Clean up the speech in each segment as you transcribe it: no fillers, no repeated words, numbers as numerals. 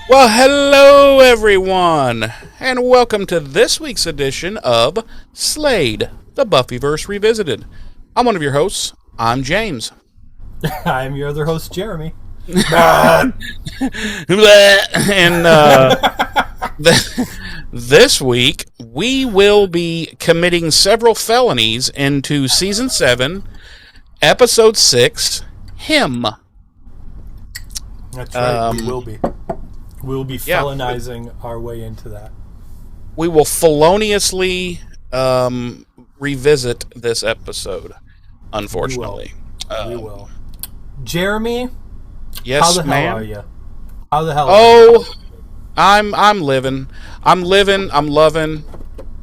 Well, hello everyone, and welcome to this week's edition of Slade, the Buffyverse Revisited. I'm one of your hosts. I'm James. I'm your other host, Jeremy. And this week, we will be committing several felonies into Season 7, Episode 6, Him. That's right, we will be. We'll be felonizing our way into that. We will feloniously revisit this episode, unfortunately. We will. Jeremy? Yes, how the ma'am? hell are you? How the hell are you? I'm living. I'm loving,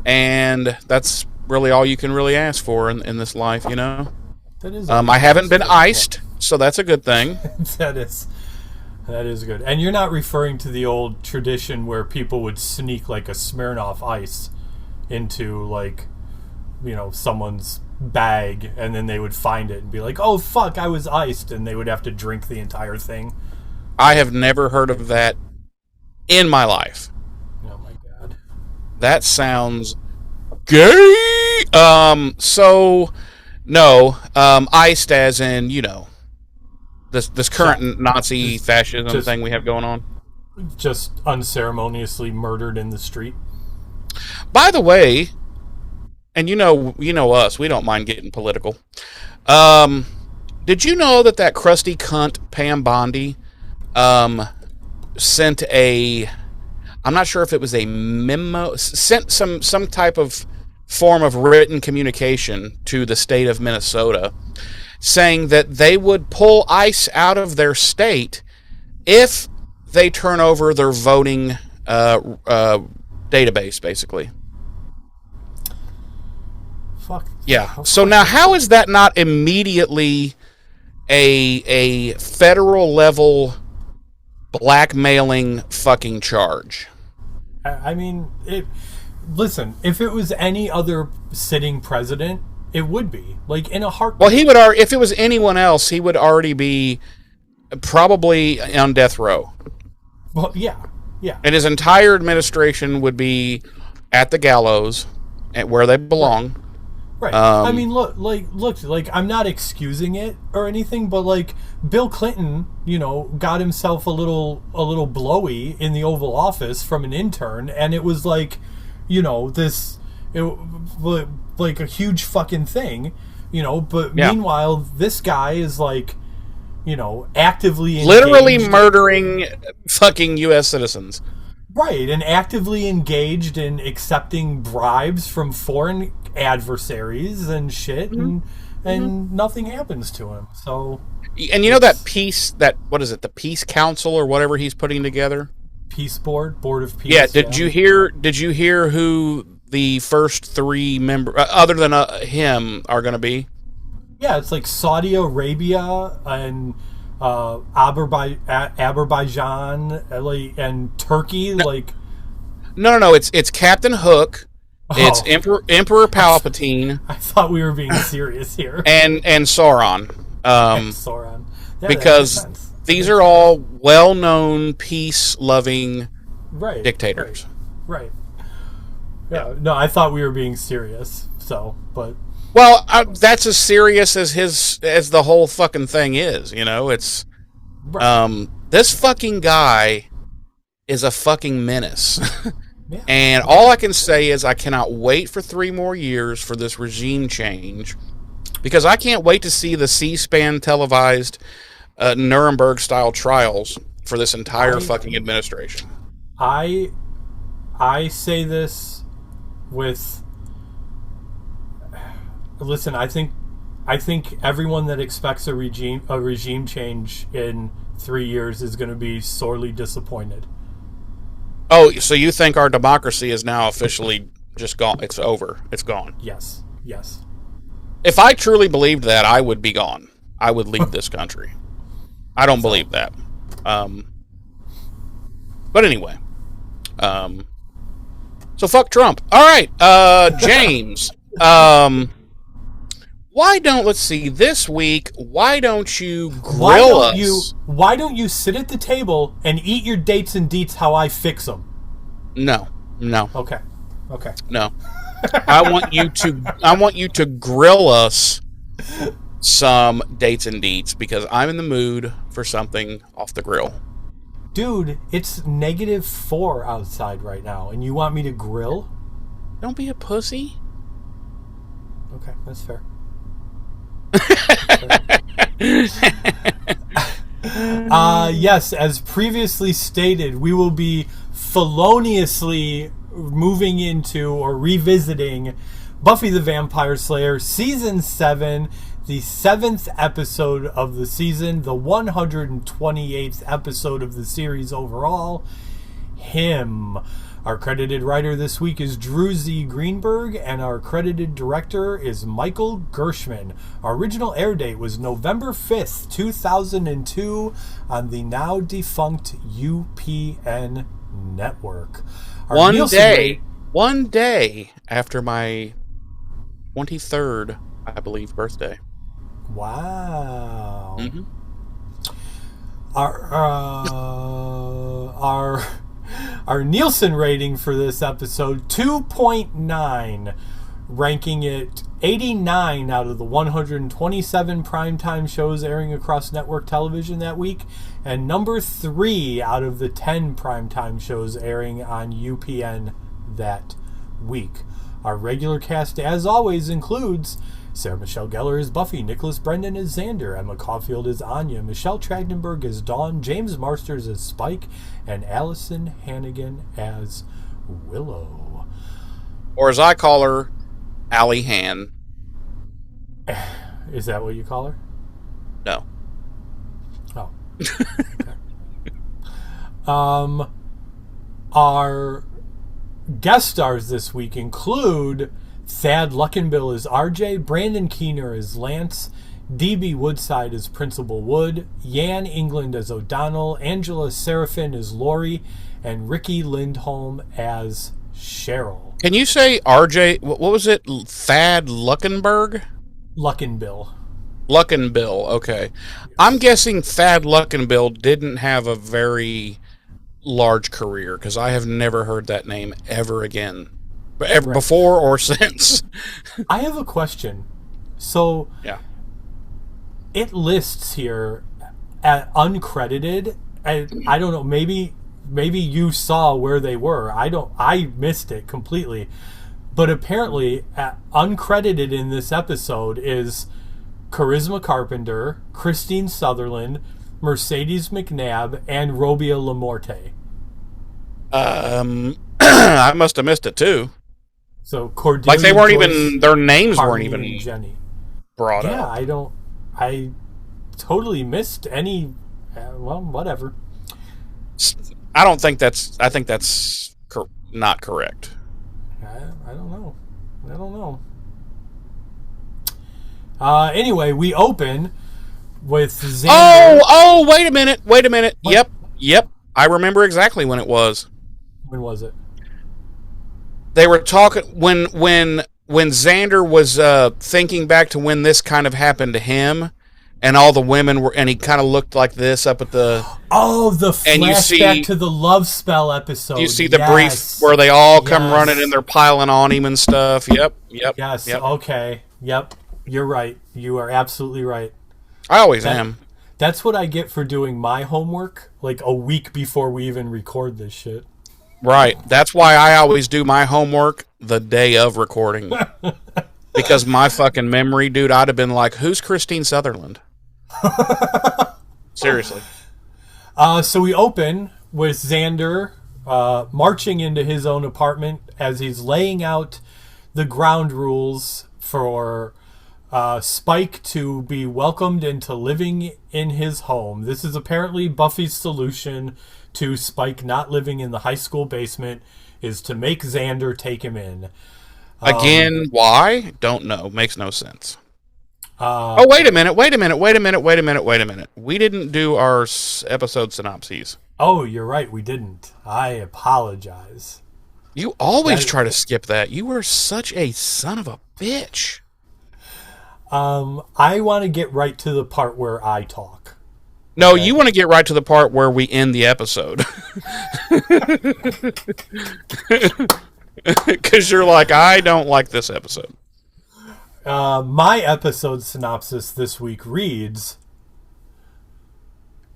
and that's really all you can really ask for in this life, you know? That is I haven't been iced, so that's a good thing. That is good. And you're not referring to the old tradition where people would sneak like a Smirnoff Ice into someone's bag, and then they would find it and be like, oh fuck, I was iced, and they would have to drink the entire thing. I have never heard of that in my life. Oh my god. That sounds gay. Iced as in, this current Nazi fascism thing we have going on. Just unceremoniously murdered in the street. By the way, and you know us, we don't mind getting political. Did you know that crusty cunt Pam Bondi sent I'm not sure if it was a memo, sent some type of form of written communication to the state of Minnesota, saying that they would pull ICE out of their state if they turn over their voting database, basically. Fuck. Yeah. So now, how is that not immediately a federal level blackmailing fucking charge? I mean, listen, if it was any other sitting president, it would be like in a heartbeat. Well, if it was anyone else, he would already be probably on death row. Well, yeah. And his entire administration would be at the gallows, at where they belong. Right. I mean, look, I'm not excusing it or anything, but like Bill Clinton, got himself a little blowy in the Oval Office from an intern, and it was like, like a huge fucking thing, but meanwhile, this guy is like, actively engaged, literally murdering fucking U.S. citizens. Right, and actively engaged in accepting bribes from foreign adversaries and shit, and nothing happens to him. So, and the Peace Council or whatever he's putting together? Peace Board of Peace. Yeah, did you hear who the first three members, other than him, are going to be? Yeah, it's like Saudi Arabia and Azerbaijan and Turkey. No. It's Captain Hook. It's Emperor Palpatine. I thought we were being serious here. And Sauron. Sauron. Yeah, because these are all well-known, peace-loving dictators. Right. Yeah. No, I thought we were being serious. Well, that's as serious as the whole fucking thing is. It's this fucking guy is a fucking menace. Yeah. And all I can say is I cannot wait for 3 more years for this regime change, because I can't wait to see the C-SPAN televised Nuremberg-style trials for this entire fucking administration. I say this with... Listen, I think everyone that expects a regime change in 3 years is going to be sorely disappointed. Oh, so you think our democracy is now officially just gone? It's over. It's gone. Yes. If I truly believed that, I would be gone. I would leave this country. I don't believe that. But anyway. So fuck Trump. All right, James. let's see, this week, why don't you grill us? Why don't you sit at the table and eat your dates and deets how I fix them? No. Okay. No. I want you to grill us some dates and deets because I'm in the mood for something off the grill. Dude, it's -4 outside right now, and you want me to grill? Don't be a pussy. Okay, that's fair. Yes, as previously stated, we will be feloniously moving into or revisiting Buffy the Vampire Slayer Season 7, the 7th episode of the season, the 128th episode of the series overall, Him. Our credited writer this week is Drew Z. Greenberg, and our credited director is Michael Gershman. Our original air date was November 5th, 2002, on the now defunct UPN network. One day after my 23rd, I believe, birthday. Wow. Mm-hmm. Our Nielsen rating for this episode, 2.9, ranking it 89 out of the 127 primetime shows airing across network television that week, and number 3 out of the 10 primetime shows airing on UPN that week. Our regular cast, as always, includes Sarah Michelle Gellar as Buffy, Nicholas Brendan as Xander, Emma Caulfield as Anya, Michelle Trachtenberg as Dawn, James Marsters as Spike, and Allison Hannigan as Willow. Or as I call her, Allie Han. Is that what you call her? No. Oh. Okay. Our guest stars this week include Thad Luckenbill as RJ, Brandon Keener as Lance, D.B. Woodside as Principal Wood, Yan England as O'Donnell, Angela Serafin as Lori, and Ricky Lindholm as Cheryl. Can you say RJ? What was it? Thad Luckenberg? Luckenbill. Luckenbill, okay. I'm guessing Thad Luckenbill didn't have a very large career because I have never heard that name ever again. Ever, right. Before or since. I have a question. So, yeah, it lists here at uncredited. I don't know. Maybe you saw where they were. I missed it completely. But apparently, uncredited in this episode is Charisma Carpenter, Christine Sutherland, Mercedes McNabb, and Robia Lamorte. I must have missed it too. So Cordelia, like they weren't Joyce, even, their names Harmony, weren't even Jenny. Brought up. Yeah, I totally missed any. Well, whatever. I think that's not correct. I don't know. Anyway, we open with Xander. Oh, wait a minute. What? Yep. I remember exactly when it was. When was it? They were talking when Xander was thinking back to when this kind of happened to him, and all the women were, and he kind of looked like this up at the. Oh, the flashback to the Love Spell episode. You see the brief where they all come running and they're piling on him and stuff. Yep. Yes. Yep. Okay. Yep. You're right. You are absolutely right. I always am. That's what I get for doing my homework like a week before we even record this shit. Right. That's why I always do my homework the day of recording. Because my fucking memory, dude, I'd have been like, who's Christine Sutherland? Seriously. So we open with Xander marching into his own apartment as he's laying out the ground rules for Spike to be welcomed into living in his home. This is apparently Buffy's solution to Spike not living in the high school basement, is to make Xander take him in. Again, why? Don't know. Makes no sense. Wait a minute. We didn't do our episode synopses. Oh, you're right. We didn't. I apologize. You always try to skip that. You are such a son of a bitch. I want to get right to the part where I talk. No, Okay? you want to get right to the part where we end the episode. Because you're like, I don't like this episode. My episode synopsis this week reads: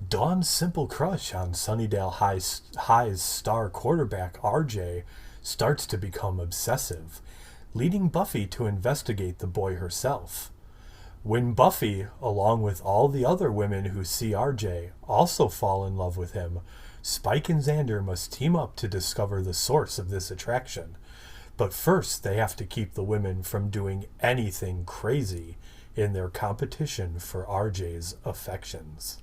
Dawn's simple crush on Sunnydale High's star quarterback RJ starts to become obsessive, leading Buffy to investigate the boy herself. When Buffy, along with all the other women who see RJ, also fall in love with him, Spike and Xander must team up to discover the source of this attraction. But first, they have to keep the women from doing anything crazy in their competition for RJ's affections.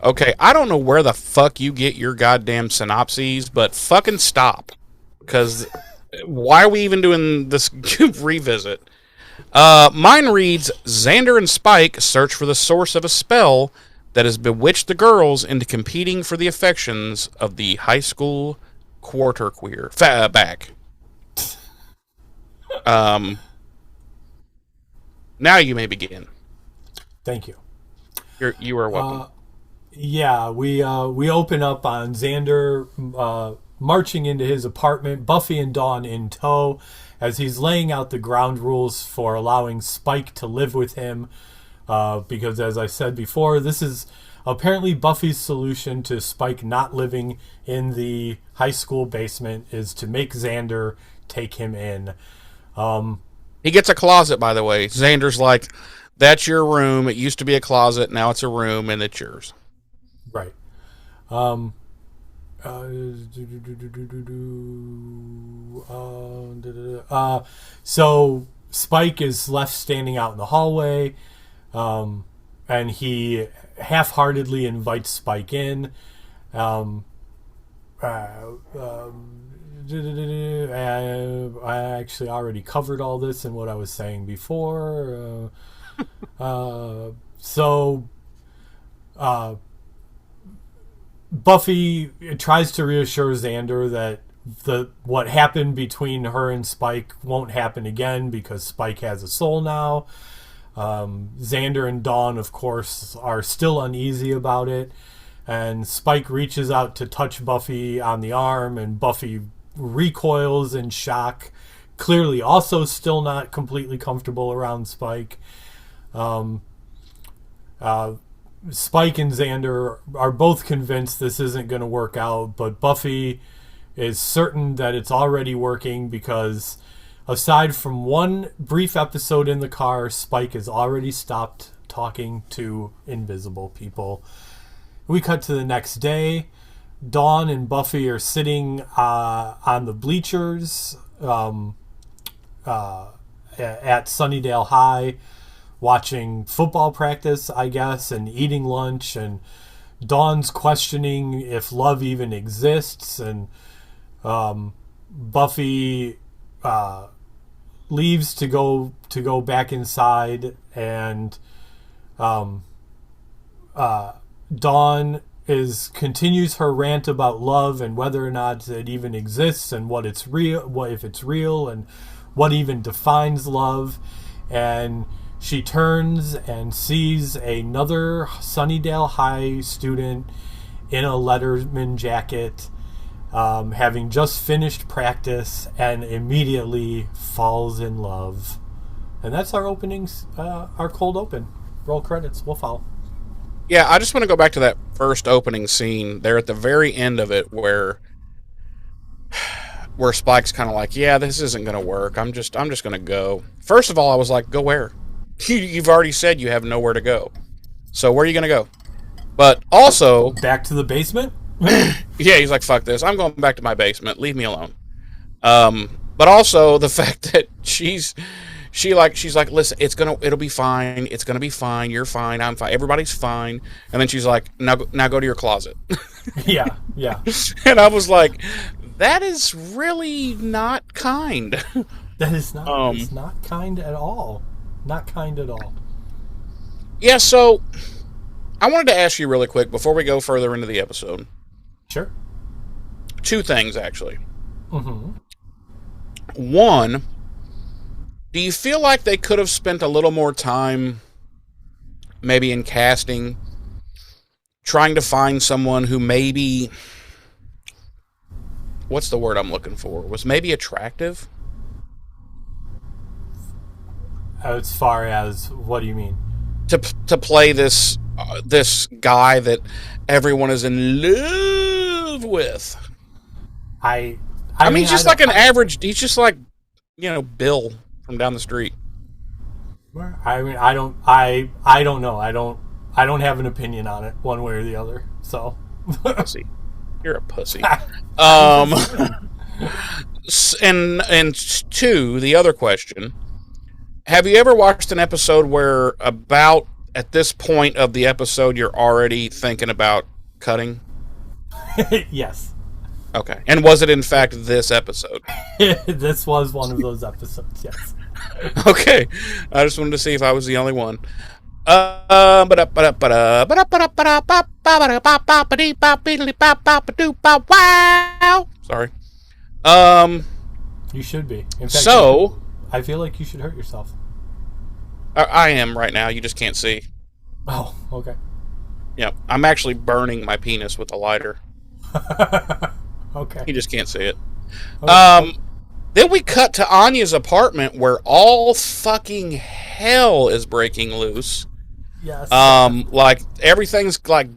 Okay, I don't know where the fuck you get your goddamn synopses, but fucking stop. Because why are we even doing this revisit? Mine reads, Xander and Spike search for the source of a spell that has bewitched the girls into competing for the affections of the high school quarter queer. Back. Now you may begin. Thank you. You are welcome. Yeah, we open up on Xander marching into his apartment, Buffy and Dawn in tow, as he's laying out the ground rules for allowing Spike to live with him. Because, as I said before, this is apparently Buffy's solution to Spike not living in the high school basement is to make Xander take him in. He gets a closet, by the way. Xander's like, that's your room. It used to be a closet. Now it's a room, and it's yours. Right. So Spike is left standing out in the hallway, and he half-heartedly invites Spike in. I actually already covered all this in what I was saying before. Buffy tries to reassure Xander that what happened between her and Spike won't happen again because Spike has a soul now. Xander and Dawn, of course, are still uneasy about it, and Spike reaches out to touch Buffy on the arm, and Buffy recoils in shock, clearly also still not completely comfortable around Spike. Spike and Xander are both convinced this isn't going to work out, but Buffy is certain that it's already working because aside from one brief episode in the car, Spike has already stopped talking to invisible people. We cut to the next day. Dawn and Buffy are sitting on the bleachers at Sunnydale High, watching football practice, I guess, and eating lunch, and Dawn's questioning if love even exists, and Buffy leaves to go back inside, and Dawn continues her rant about love and whether or not it even exists, and what it's real, what if it's real, and what even defines love, and she turns and sees another Sunnydale High student in a Letterman jacket, having just finished practice, and immediately falls in love. And that's our openings, our cold open. Roll credits. We'll follow. Yeah, I just want to go back to that first opening scene there at the very end of it where Spike's kind of like, yeah, this isn't going to work. I'm just going to go. First of all, I was like, go where? You've already said you have nowhere to go. So where are you going to go? But also... Back to the basement? Yeah, he's like, fuck this. I'm going back to my basement. Leave me alone. But also the fact that she's like, listen, it'll be fine. It's gonna be fine. You're fine. I'm fine. Everybody's fine. And then she's like, now go to your closet. Yeah. And I was like, that is really not kind. That is not. It's not kind at all. Not kind at all. Yeah. So I wanted to ask you really quick before we go further into the episode. Sure. Two things actually. Mm-hmm. One, Do you feel like they could have spent a little more time, maybe in casting, trying to find someone who maybe, what's the word I'm looking for, was maybe attractive? As far as, what do you mean? To play this guy that everyone is in love with. I mean, he's just like an average. He's just like, Bill from down the street. I mean, I don't know. I don't have an opinion on it one way or the other. So, pussy, you're a pussy. And two, the other question: have you ever watched an episode where about at this point of the episode you're already thinking about cutting? Yes. Okay. And was it in fact this episode? This was one of those episodes, yes. Okay. I just wanted to see if I was the only one. Sorry. You should be. In fact, so I feel like you should hurt yourself. I am right now. You just can't see. Oh, okay. Yeah, I'm actually burning my penis with a lighter. Okay. You just can't see it. Okay. Then we cut to Anya's apartment where all fucking hell is breaking loose. Yes. Like everything's like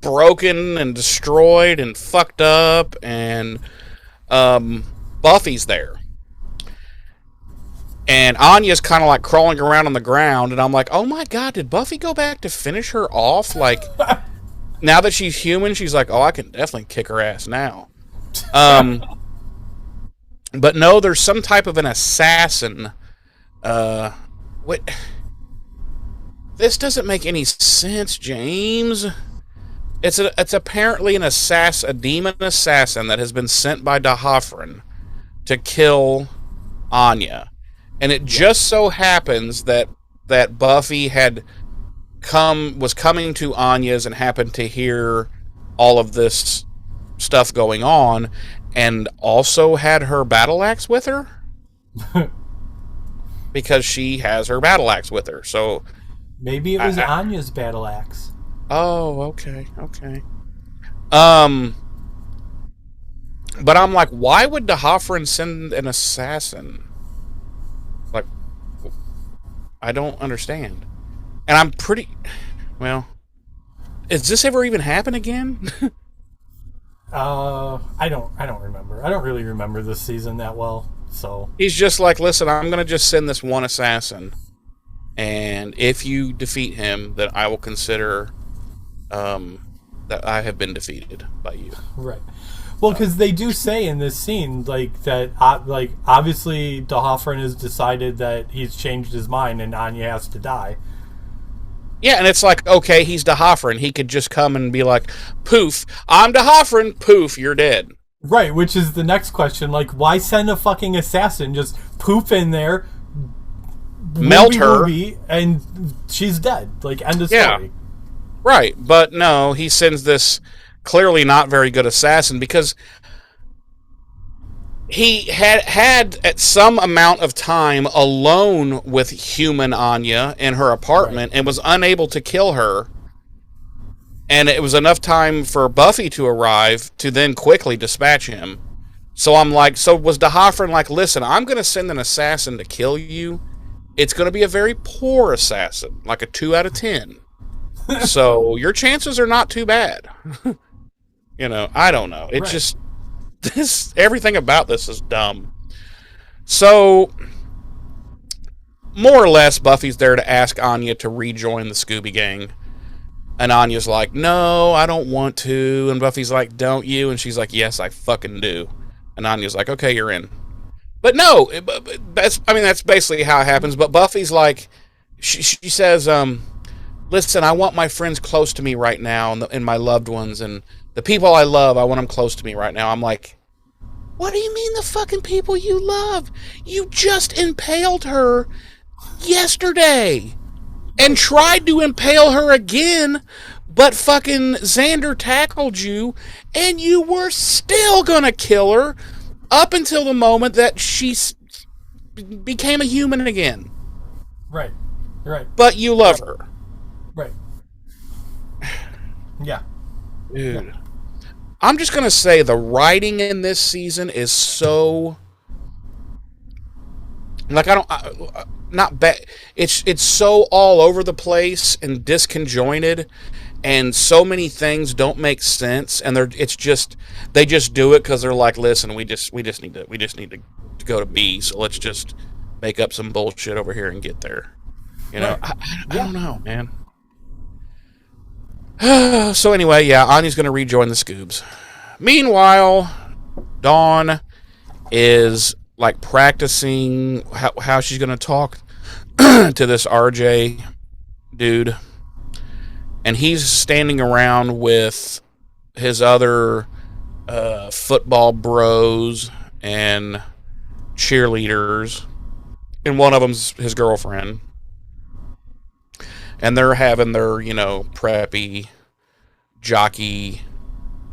broken and destroyed and fucked up, and Buffy's there. And Anya's kind of like crawling around on the ground, and I'm like, oh my god, did Buffy go back to finish her off? Like, now that she's human, she's like, oh, I can definitely kick her ass now. But no, there's some type of an assassin. What? This doesn't make any sense, James. It's apparently a demon assassin that has been sent by Dahafren to kill Anya. And it just so happens that Buffy was coming to Anya's and happened to hear all of this stuff going on, and also had her battle axe with her. Because she has her battle axe with her. So maybe it was Anya's battle axe. Oh, okay. But I'm like, why would Dahafren send an assassin? Like, I don't understand. And I'm pretty... Well, does this ever even happen again? I don't remember. I don't really remember this season that well, so... He's just like, listen, I'm going to just send this one assassin, and if you defeat him, then I will consider that I have been defeated by you. Right. Well, because they do say in this scene, like, that, like, obviously Dahafren has decided that he's changed his mind and Anya has to die. Yeah, and it's like, okay, he's Dahafren. He could just come and be like, poof, I'm Dahafren, poof, you're dead. Right, which is the next question. Like, why send a fucking assassin? Just poof in there, melt her, and she's dead. Like, end of story. Yeah. Right, but no, he sends this clearly not very good assassin because he had at some amount of time alone with human Anya in her apartment, right, and was unable to kill her. And it was enough time for Buffy to arrive to then quickly dispatch him. So I'm like, so was Dahafren like, listen, I'm going to send an assassin to kill you. It's going to be a very poor assassin, like a 2 out of 10. So your chances are not too bad. I don't know. It just... everything about this is dumb. So, more or less, Buffy's there to ask Anya to rejoin the Scooby Gang. And Anya's like, no, I don't want to. And Buffy's like, don't you? And she's like, yes, I fucking do. And Anya's like, okay, you're in. But no, that's basically how it happens. But Buffy's like, she says, listen, I want my friends close to me right now, and my loved ones, and the people I love, I want them close to me right now. I'm like, what do you mean the fucking people you love? You just impaled her yesterday and tried to impale her again, but fucking Xander tackled you, and you were still gonna kill her up until the moment that she became a human again. Right. Right. But you love her. Right. Yeah. Dude. Yeah. I'm just going to say the writing in this season is so... Like, not bad. It's so all over the place and disconjointed, and so many things don't make sense, and they just do it because they're like, listen, we just need to go to B, so let's just make up some bullshit over here and get there. You know, right. I don't know, man. So anyway, yeah, Anya's going to rejoin the Scoobs. Meanwhile, Dawn is like practicing how she's going to talk to this RJ dude. And he's standing around with his other football bros and cheerleaders. And one of them's his girlfriend. And they're having their, preppy, jockey,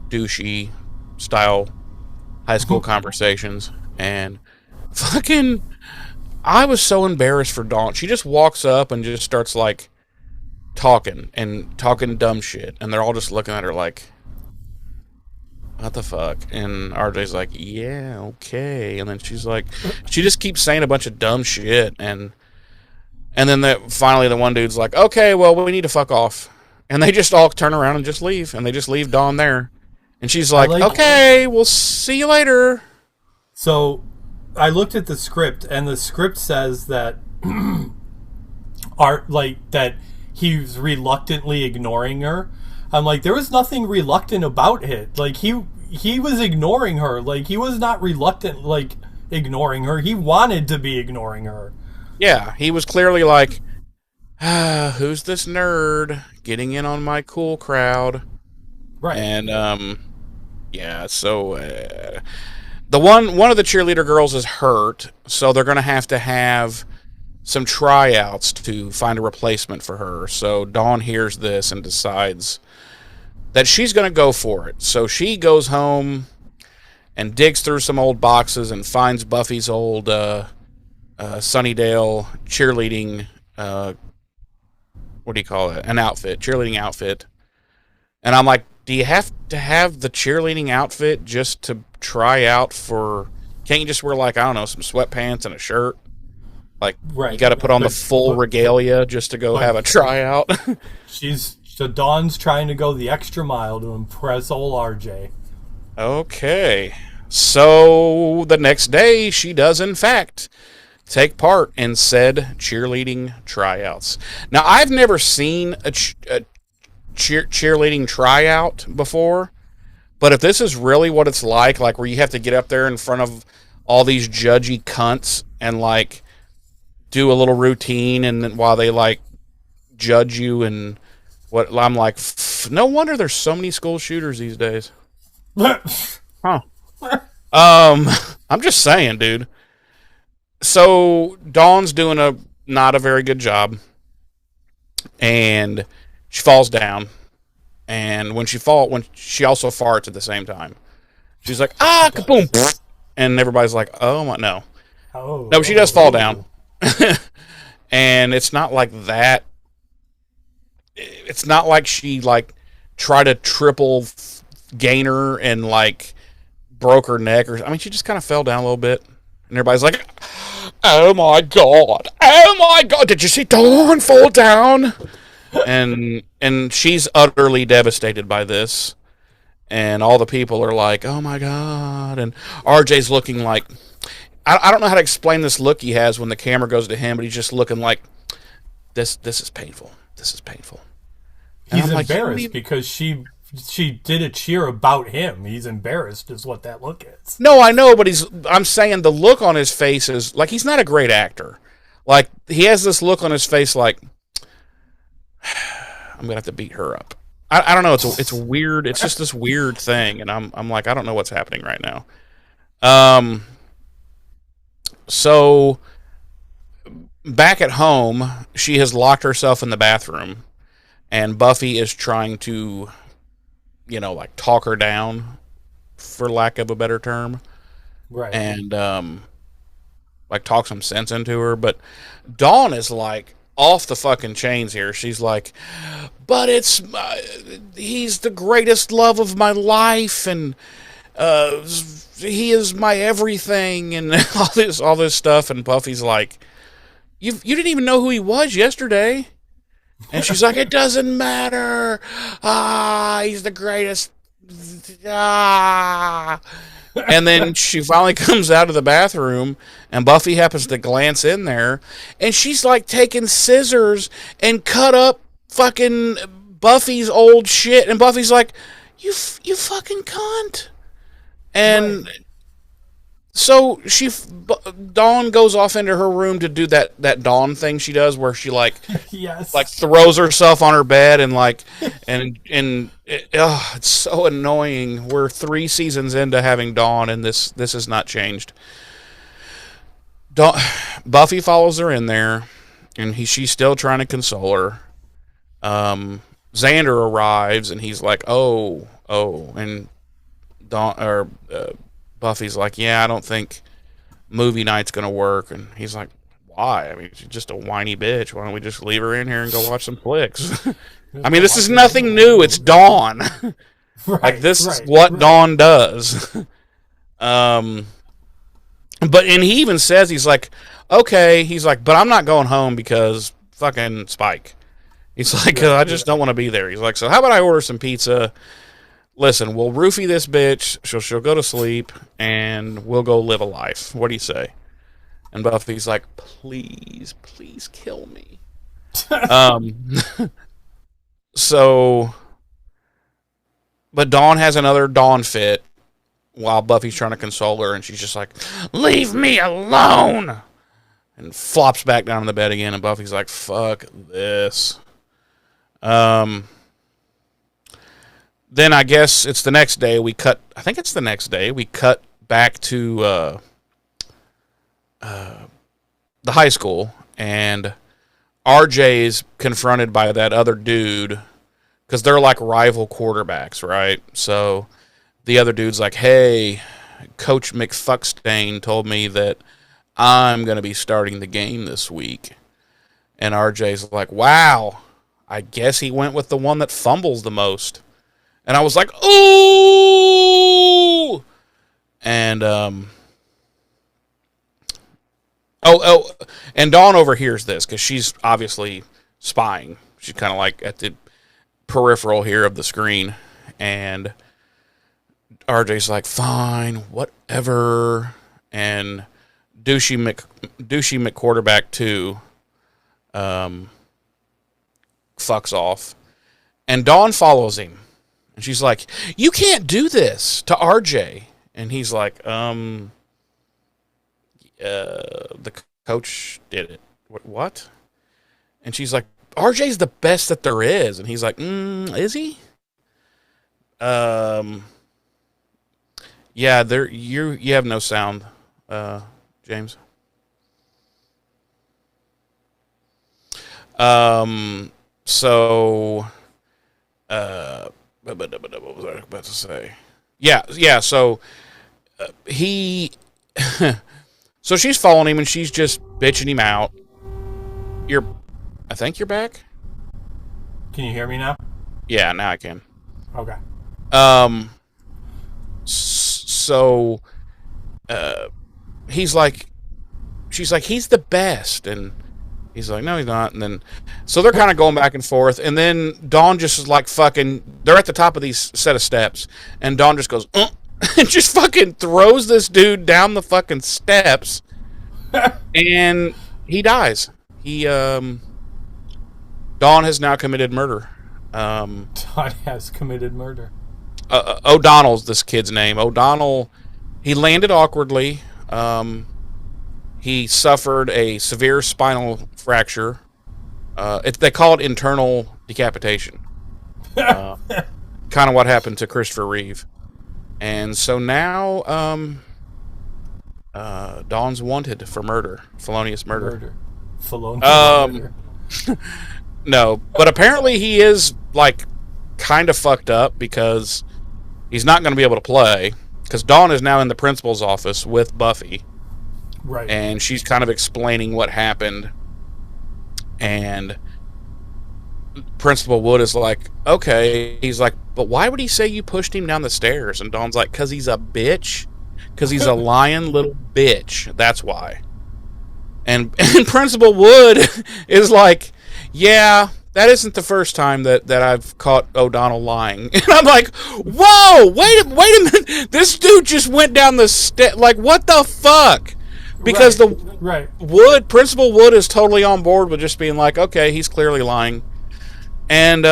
douchey style high school conversations. And fucking, I was so embarrassed for Dawn. She just walks up and just starts like talking dumb shit, and they're all just looking at her like, what the fuck? And RJ's like, yeah, okay. And then she's like, she just keeps saying a bunch of dumb shit, and then finally the one dude's like, okay, well, we need to fuck off. And they just all turn around and just leave, and they just leave Dawn there. And she's like, okay, we'll see you later. So I looked at the script, and the script says that that he's reluctantly ignoring her. I'm like, there was nothing reluctant about it. Like, he was ignoring her. Like, he was not reluctant, like, ignoring her. He wanted to be ignoring her. Yeah, he was clearly like, who's this nerd getting in on my cool crowd? Right. And, yeah, so, the one of the cheerleader girls is hurt, so they're going to have some tryouts to find a replacement for her. So Dawn hears this and decides that she's going to go for it. So she goes home and digs through some old boxes and finds Buffy's old Sunnydale cheerleading, what do you call it? An outfit, cheerleading outfit. And I'm like, do you have to have the cheerleading outfit just to try out for... Can't you just wear, like, I don't know, some sweatpants and a shirt? Like, right. You got to put on the full regalia just to go have a tryout. So Dawn's trying to go the extra mile to impress old RJ. Okay. So the next day, she does, in fact, take part in said cheerleading tryouts. Now, I've never seen a cheerleading tryout before, but if this is really what it's like where you have to get up there in front of all these judgy cunts and, like, do a little routine, and then while they like judge you, and what I'm like, no wonder there's so many school shooters these days. Huh. I'm just saying, dude. So Dawn's doing not a very good job, and she falls down, and when she also farts at the same time. She's like, kaboom, and everybody's like, oh my, no. No, she does fall down. And it's not like that. It's not like she like tried to triple gainer and like broke her neck, or I mean, she just kind of fell down a little bit, and everybody's like, oh my god, did you see Dawn fall down? and she's utterly devastated by this, and all the people are like, oh my god, and RJ's looking like, I don't know how to explain this look he has when the camera goes to him, but he's just looking like, this is painful. This is painful. And he's embarrassed because she did a cheer about him. He's embarrassed is what that look is. No, I know, but I'm saying the look on his face is, like, he's not a great actor. Like, he has this look on his face like, I'm going to have to beat her up. I don't know. It's weird. It's just this weird thing, and I'm like, I don't know what's happening right now. So back at home, she has locked herself in the bathroom, and Buffy is trying to, like, talk her down, for lack of a better term. Right. And like talk some sense into her. But Dawn is like off the fucking chains here. She's like, but he's the greatest love of my life, and he is my everything, and all this stuff. And Buffy's like, you didn't even know who he was yesterday. And she's like, it doesn't matter. He's the greatest. And then she finally comes out of the bathroom, and Buffy happens to glance in there, and she's like taking scissors and cut up fucking Buffy's old shit. And Buffy's like, you fucking cunt. And so Dawn goes off into her room to do that Dawn thing she does, where she like throws herself on her bed and it's so annoying. We're 3 seasons into having Dawn, and this has not changed. Buffy follows her in there, and she's still trying to console her. Xander arrives, and he's like, oh, and Buffy's like, yeah, I don't think movie night's going to work. And he's like, why? I mean, she's just a whiny bitch. Why don't we just leave her in here and go watch some flicks? I mean, this is nothing new. It's Dawn. Like, this is what Dawn does. And he even says, he's like, okay, he's like, but I'm not going home because fucking Spike. He's like, I just don't want to be there. He's like, so how about I order some pizza? Listen, we'll roofie this bitch. She'll go to sleep, and we'll go live a life. What do you say? And Buffy's like, please kill me. But Dawn has another Dawn fit while Buffy's trying to console her, and she's just like, leave me alone! And flops back down on the bed again, and Buffy's like, fuck this. Then I guess it's the next day. I think it's the next day. We cut back to the high school, and RJ is confronted by that other dude, because they're like rival quarterbacks, right? So the other dude's like, hey, Coach McFuckstain told me that I'm going to be starting the game this week. And RJ's like, wow, I guess he went with the one that fumbles the most. And I was like, ooh! And, and Dawn overhears this, because she's obviously spying. She's kind of like at the peripheral here of the screen. And RJ's like, fine, whatever. And Douchey McQuarterback 2 fucks off. And Dawn follows him. And she's like, you can't do this to RJ. And he's like, the coach did it. What? And she's like, RJ's the best that there is. And he's like, is he? Yeah, you have no sound, James. What was I about to say? Yeah. So so she's following him, and she's just bitching him out. I think you're back. Can you hear me now? Yeah, now I can. Okay. So she's like, he's the best, and he's like, no, he's not. And then, so they're kind of going back and forth. And then Dawn just is like fucking, they're at the top of these set of steps. And Dawn just goes, and just fucking throws this dude down the fucking steps. And he dies. Dawn has now committed murder. Dawn has committed murder. O'Donnell's this kid's name. O'Donnell, he landed awkwardly. He suffered a severe spinal fracture. They call it internal decapitation. Kind of what happened to Christopher Reeve. And so now Dawn's wanted for murder. Felonious murder. Felonious murder. No, but apparently he is like kind of fucked up, because he's not going to be able to play, because Dawn is now in the principal's office with Buffy. Right. And she's kind of explaining what happened. And Principal Wood is like, okay. He's like, but why would he say you pushed him down the stairs? And Dawn's like, because he's a bitch. Because he's a lying little bitch. That's why. And Principal Wood is like, yeah, that isn't the first time that I've caught O'Donnell lying. And I'm like, whoa, wait a minute. This dude just went down the stairs. Like, what the fuck? Because Principal Wood is totally on board with just being like, okay, he's clearly lying. And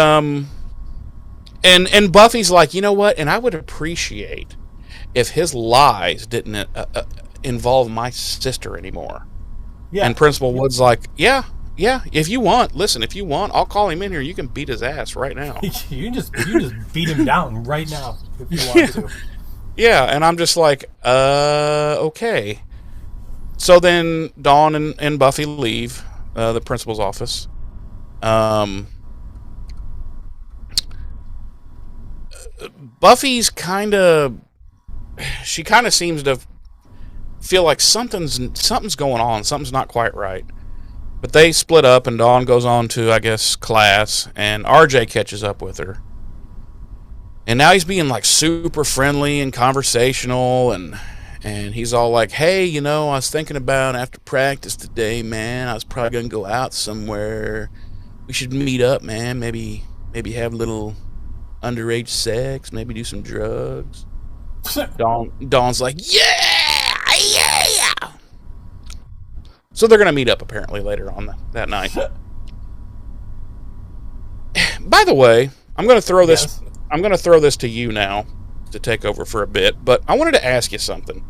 Buffy's like, you know what? And I would appreciate if his lies didn't involve my sister anymore. Yeah. And Principal Wood's like, yeah, if you want, I'll call him in here. You can beat his ass right now. you just beat him down right now if you want to. Yeah, and I'm just like, okay. So then Dawn and Buffy leave the principal's office. Buffy's she kind of seems to feel like something's going on. Something's not quite right. But they split up, and Dawn goes on to, I guess, class, and RJ catches up with her. And now he's being like super friendly and conversational, and he's all like, hey, I was thinking about after practice today, man, I was probably going to go out somewhere. We should meet up, man. Maybe have a little underage sex, maybe do some drugs. Dawn's like, yeah! So they're going to meet up apparently later on that night. By the way, I'm going to throw this. I'm going to throw this to you now to take over for a bit. But I wanted to ask you something.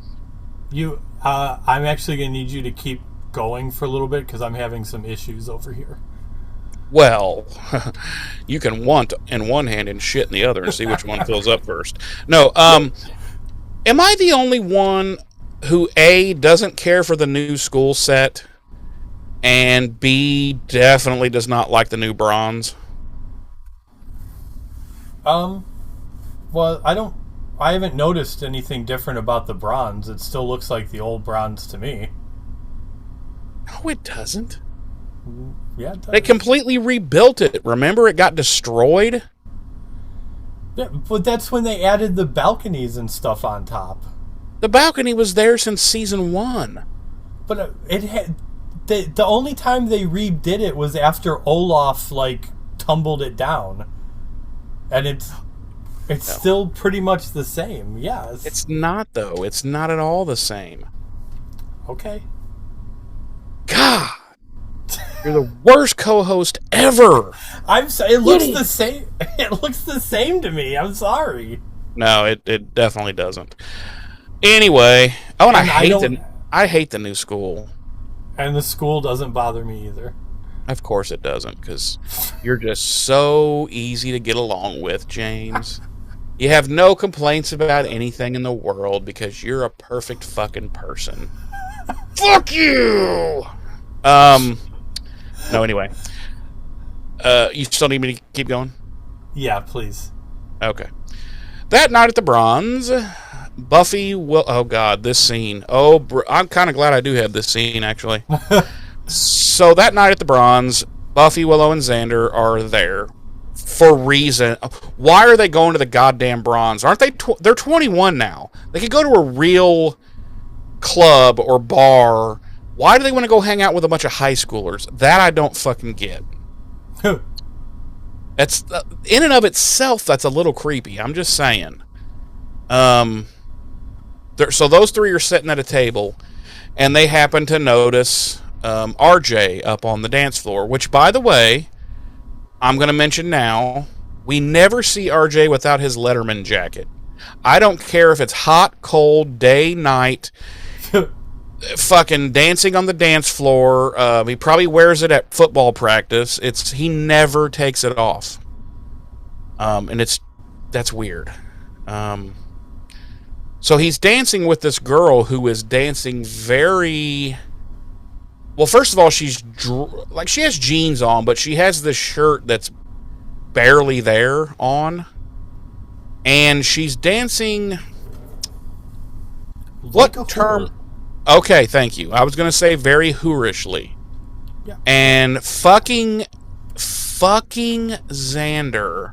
I'm actually going to need you to keep going for a little bit because I'm having some issues over here. Well, you can want in one hand and shit in the other and see which one fills up first. No, am I the only one who A, doesn't care for the new school set, and B, definitely does not like the new bronze? Well, I haven't noticed anything different about the bronze. It still looks like the old bronze to me. No, it doesn't. Yeah, it does. They completely rebuilt it. Remember, it got destroyed? Yeah, but that's when they added the balconies and stuff on top. The balcony was there since season 1. But the only time they redid it was after Olaf tumbled it down, and it's still pretty much the same. Yeah, it's not though. It's not at all the same. Okay. God, you're the worst co-host ever. It looks the same. It looks the same to me. I'm sorry. No, it definitely doesn't. Anyway, I hate the new school. And the school doesn't bother me either. Of course it doesn't, because you're just so easy to get along with, James. You have no complaints about anything in the world because you're a perfect fucking person. Fuck you! No, anyway. You still need me to keep going? Yeah, please. Okay. That night at the Bronze, Buffy will... Oh, God, this scene. I'm kind of glad I do have this scene, actually. So that night at the Bronze, Buffy, Willow, and Xander are there for reason. Why are they going to the goddamn Bronze? Aren't they... They're 21 now. They could go to a real club or bar. Why do they want to go hang out with a bunch of high schoolers? That I don't fucking get. That's in and of itself, that's a little creepy. I'm just saying. So those three are sitting at a table, and they happen to notice RJ up on the dance floor. Which, by the way, I'm going to mention now, we never see RJ without his Letterman jacket. I don't care if it's hot, cold, day, night. Fucking dancing on the dance floor. He probably wears it at football practice. He never takes it off. And that's weird. So he's dancing with this girl who is dancing very... Well, first of all, she has jeans on, but she has this shirt that's barely there on. And she's dancing... What term... Okay, thank you. I was going to say very whorishly. Yeah. And fucking Xander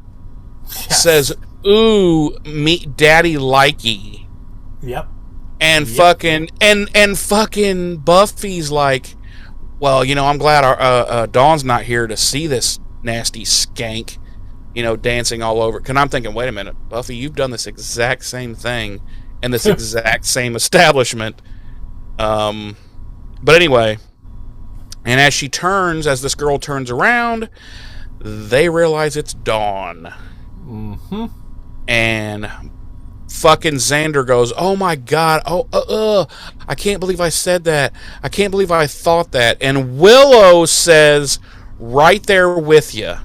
says, Yes. "Ooh, meet Daddy likey." Yep. And Yep. fucking Buffy's like, "Well, I'm glad our Dawn's not here to see this nasty skank, dancing all over." Because I'm thinking, wait a minute, Buffy, you've done this exact same thing in this exact same establishment. But anyway, and as this girl turns around, they realize it's Dawn. Mm-hmm. And fucking Xander goes, "Oh my god, I can't believe I said that. I can't believe I thought that." And Willow says, "Right there with you."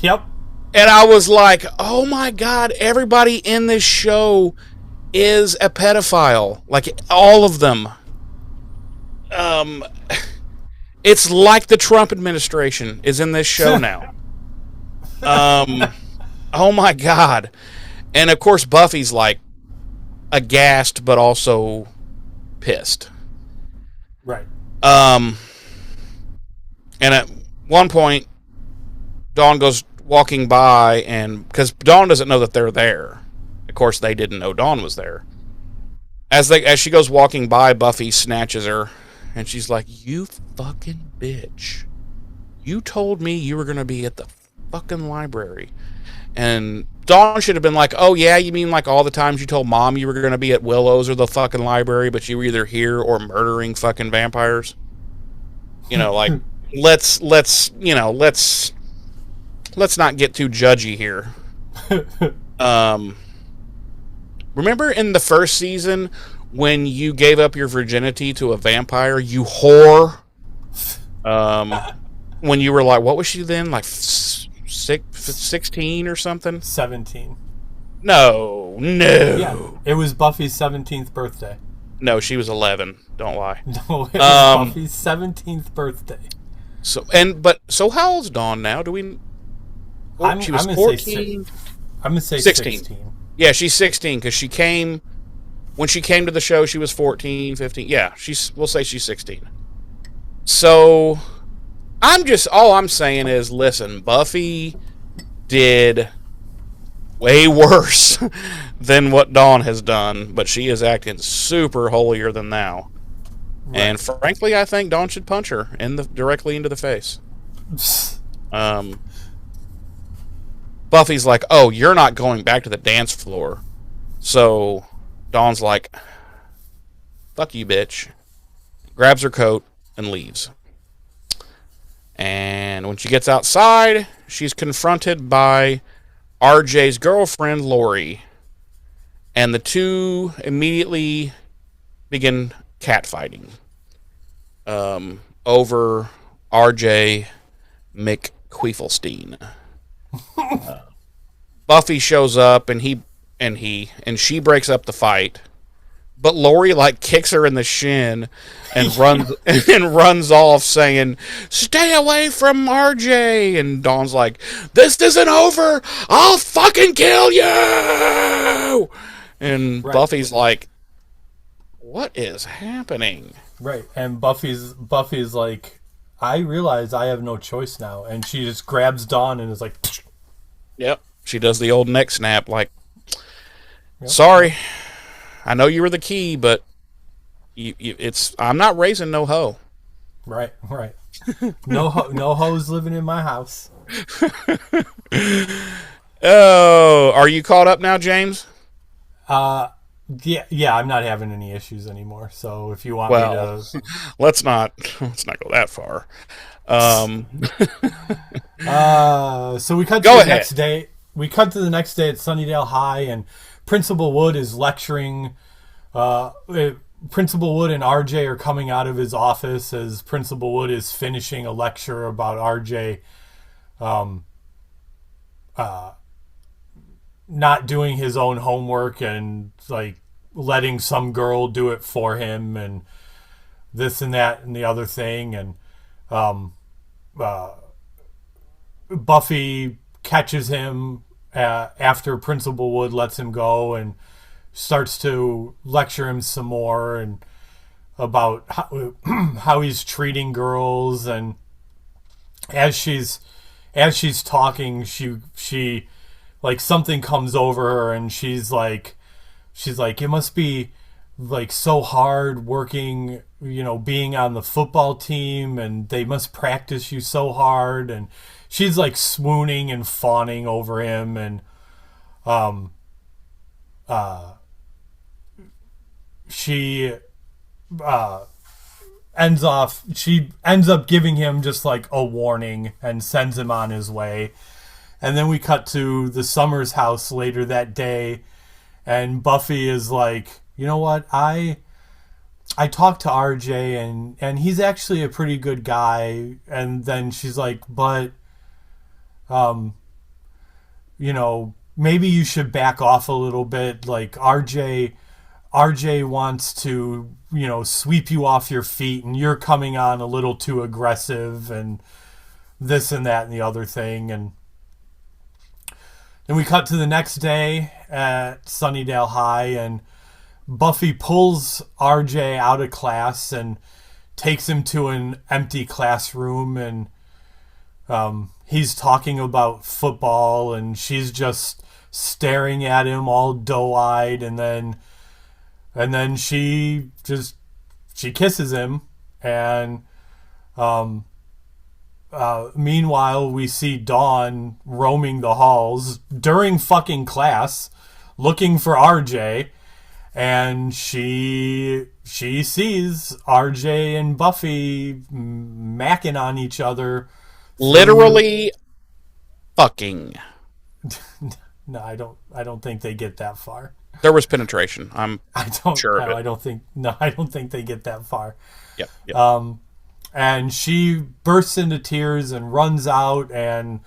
Yep. And I was like, "Oh my god, everybody in this show is a pedophile. Like all of them." It's like the Trump administration is in this show now. Oh my god. And of course Buffy's like aghast but also pissed. Right. And at one point Dawn goes walking by, and because Dawn doesn't know that they're there. Of course they didn't know Dawn was there. As she goes walking by, Buffy snatches her and she's like, "You fucking bitch. You told me you were going to be at the fucking library." And Dawn should have been like, "Oh yeah, you mean like all the times you told Mom you were going to be at Willow's or the fucking library, but you were either here or murdering fucking vampires?" Like let's let's not get too judgy here. Remember in the first season when you gave up your virginity to a vampire, you whore? When you were like, what was she then? Like 16 or something? 17. No. Yeah. It was Buffy's 17th birthday. No, she was 11. Don't lie. No, it was Buffy's 17th birthday. So how old's Dawn now? Do we? Oh, she was 14. I'm gonna say 16. Yeah, she's 16 because when she came to the show, she was 14, 15. Yeah, we'll say she's 16. So all I'm saying is, listen, Buffy did way worse than what Dawn has done, but she is acting super holier than thou. Right. And frankly, I think Dawn should punch her directly into the face. Buffy's like, "Oh, you're not going back to the dance floor." So Dawn's like, "Fuck you, bitch." Grabs her coat and leaves. And when she gets outside, she's confronted by RJ's girlfriend, Lori. And the two immediately begin catfighting over RJ McQueeflestein. Buffy shows up and she breaks up the fight, but Lori kicks her in the shin and runs off saying, "Stay away from RJ." And Dawn's like, "This isn't over. I'll fucking kill you." And right. Buffy's like, "What is happening?" Right. And Buffy's like, "I realize I have no choice now." And she just grabs Dawn and is like, "Psh." Yep. She does the old neck snap, like, "Yep. Sorry, I know you were the key, but I'm not raising no hoe." Right. No hoes living in my house. Oh, are you caught up now, James? Yeah, I'm not having any issues anymore. So if you want me to, let's not go that far. So we cut to the next day. We cut to the next day at Sunnydale High, and Principal Wood is lecturing. Principal Wood and RJ are coming out of his office as Principal Wood is finishing a lecture about RJ not doing his own homework and letting some girl do it for him and this and that and the other thing. And Buffy catches him after Principal Wood lets him go and starts to lecture him some more. And about how he's treating girls, and as she's talking, she like something comes over her, and she's like, it must be like so hard working, being on the football team, and they must practice you so hard, and she's like swooning and fawning over him, and she ends up giving him just like a warning and sends him on his way. And then we cut to the Summers house later that day, and Buffy is like, you know what, I talked to RJ, and he's actually a pretty good guy. And then she's like, but maybe you should back off a little bit. Like RJ wants to, sweep you off your feet, and you're coming on a little too aggressive, and this and that and the other thing. And then we cut to the next day at Sunnydale High, and Buffy pulls RJ out of class and takes him to an empty classroom, and he's talking about football, and she's just staring at him all doe-eyed, and then she kisses him, and meanwhile we see Dawn roaming the halls during fucking class looking for RJ, and she sees RJ and Buffy macking on each other. Literally fucking. No, I don't think they get that far. There was penetration. I don't think they get that far. Yep. And she bursts into tears and runs out of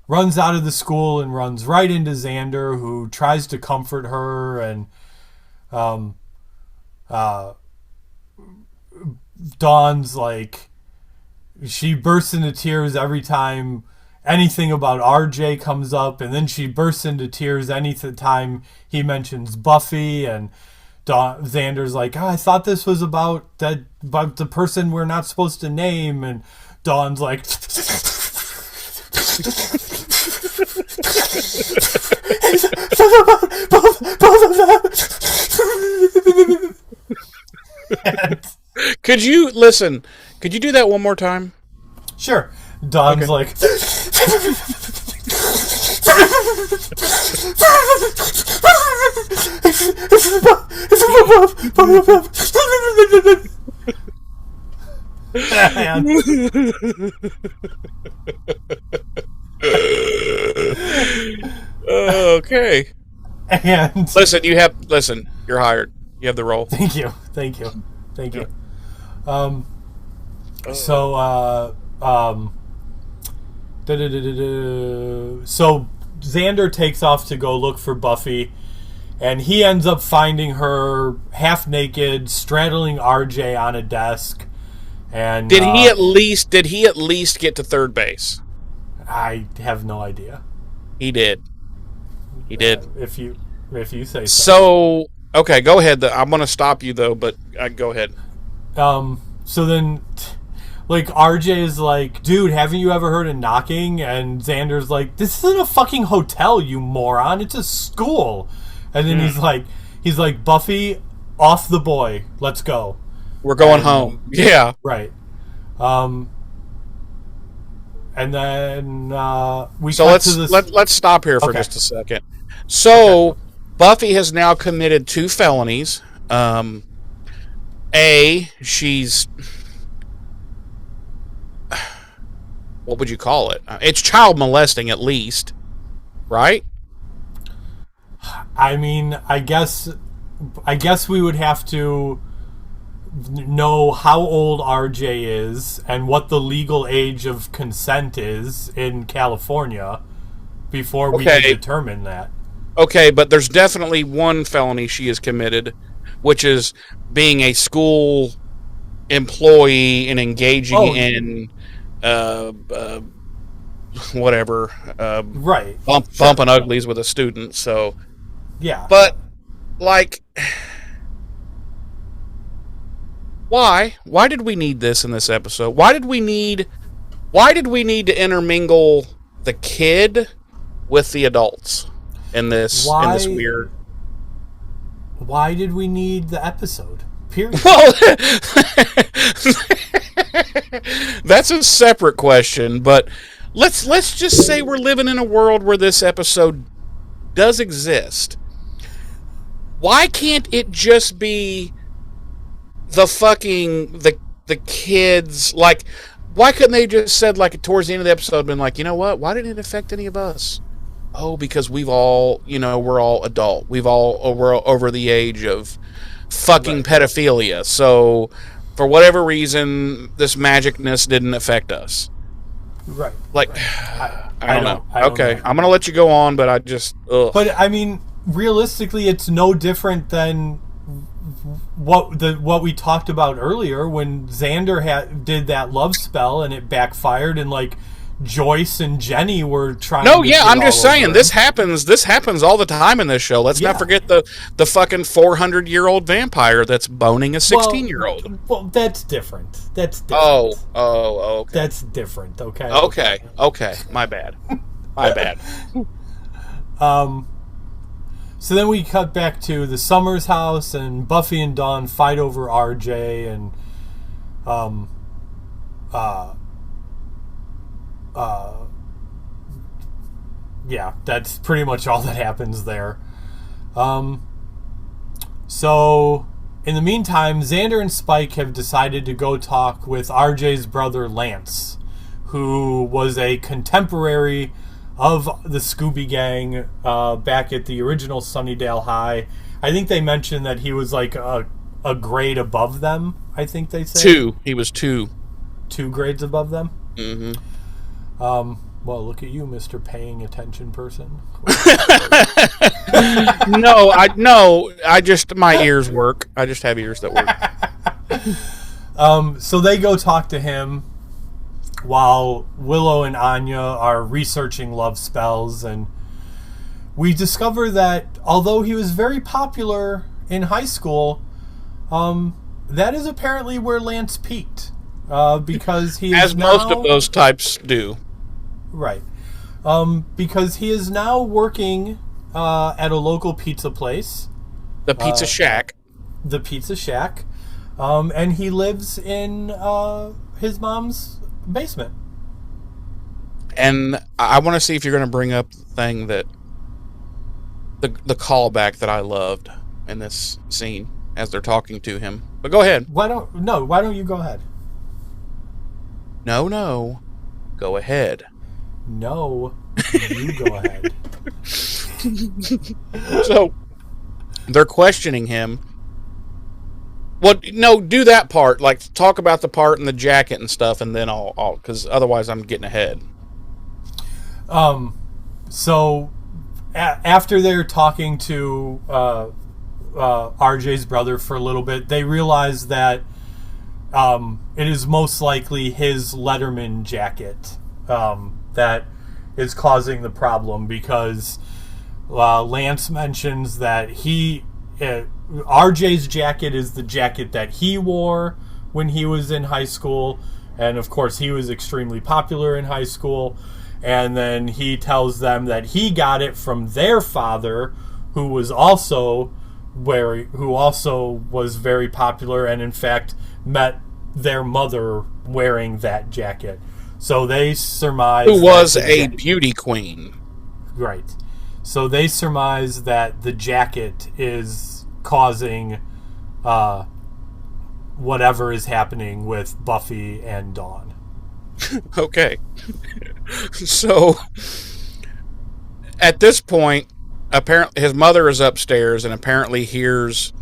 the school and runs right into Xander, who tries to comfort her, and Dawn's like, she bursts into tears every time anything about RJ comes up, and then she bursts into tears any time he mentions Buffy, and Xander's like, I thought this was about the person we're not supposed to name, and Dawn's like, both of them. Could you do that one more time? Sure. Dawn's like, okay. And you're hired. You have the role. Thank you. So Xander takes off to go look for Buffy, and he ends up finding her half naked, straddling RJ on a desk. And did he at least get to third base? I have no idea. He did. If you say so. So okay, go ahead. I'm going to stop you though, but go ahead. So then, like, RJ is like, dude, haven't you ever heard of knocking? And Xander's like, this isn't a fucking hotel, you moron. It's a school. And then he's like, Buffy, off the boy. Let's go. We're going home. Yeah. Right. And then let's stop here for just a second. So Buffy has now committed 2 felonies. She's, what would you call it? It's child molesting, at least, right? I mean, I guess we would have to know how old RJ is and what the legal age of consent is in California before we can determine that. Okay, but there's definitely one felony she has committed, which is being a school employee and engaging in whatever, right, bumping uglies with a student. So yeah, but like, Why? Why did we need this in this episode? Why did we need to intermingle the kid with the adults in this weird? Why did we need the episode? Period. Well, that's a separate question, but let's just say we're living in a world where this episode does exist. Why can't it just be the kids? Like, why couldn't they just said, like, towards the end of the episode, been like, you know what? Why didn't it affect any of us? Oh, because we're all adult. We're over the age of fucking pedophilia. So, for whatever reason, this magicness didn't affect us. Right. Like, right. I don't know. Okay, I'm gonna let you go on, but I just. Ugh. But I mean, realistically, it's no different than what we talked about earlier when Xander did that love spell and it backfired, and like Joyce and Jenny were trying. No, yeah, I'm just saying this happens. This happens all the time in this show. Let's not forget the fucking 400-year-old vampire that's boning a 16-year-old. Well, that's different. That's different. Oh, okay. That's different. Okay. Okay. My bad. So then we cut back to the Summers house, and Buffy and Dawn fight over RJ, and yeah, that's pretty much all that happens there. So in the meantime, Xander and Spike have decided to go talk with RJ's brother Lance, who was a contemporary of the Scooby Gang back at the original Sunnydale High. I think they mentioned that he was like a grade above them, I think they said. 2. He was 2. 2 grades above them? Mm-hmm. Well, look at you, Mr. Paying Attention person. No, I just, my ears work. I just have ears that work. So they go talk to him while Willow and Anya are researching love spells, and we discover that although he was very popular in high school, that is apparently where Lance peaked, because he is most of those types do. Right. Because he is now working at a local pizza place. The Pizza Shack. The Pizza Shack. And he lives in his mom's basement. And I want to see if you're going to bring up the thing that the callback that I loved in this scene as they're talking to him. But go ahead. Why don't you go ahead? No. Go ahead. No, you go ahead. So they're questioning him. Well, no, do that part. Like, talk about the part in the jacket and stuff, and then I'll because otherwise I'm getting ahead. So after they're talking to RJ's brother for a little bit, they realize that it is most likely his Letterman jacket that is causing the problem, because Lance mentions that RJ's jacket is the jacket that he wore when he was in high school, and of course he was extremely popular in high school. And then he tells them that he got it from their father, who also was very popular, and in fact met their mother wearing that jacket. So they surmise who was a beauty queen. Right. So they surmise that the jacket is causing whatever is happening with Buffy and Dawn. Okay. So at this point, apparently his mother is upstairs and apparently hears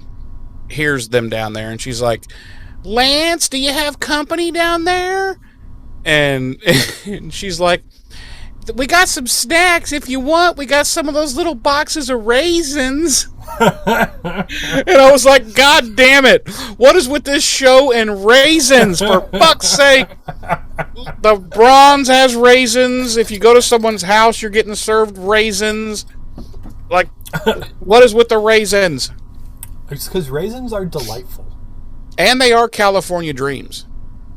them down there, and she's like, "Lance, do you have company down there?" And she's like, "We got some snacks if you want. We got some of those little boxes of raisins." And I was like, God damn it. What is with this show and raisins? For fuck's sake. The Bronze has raisins. If you go to someone's house, you're getting served raisins. Like, what is with the raisins? It's because raisins are delightful. And they are California dreams.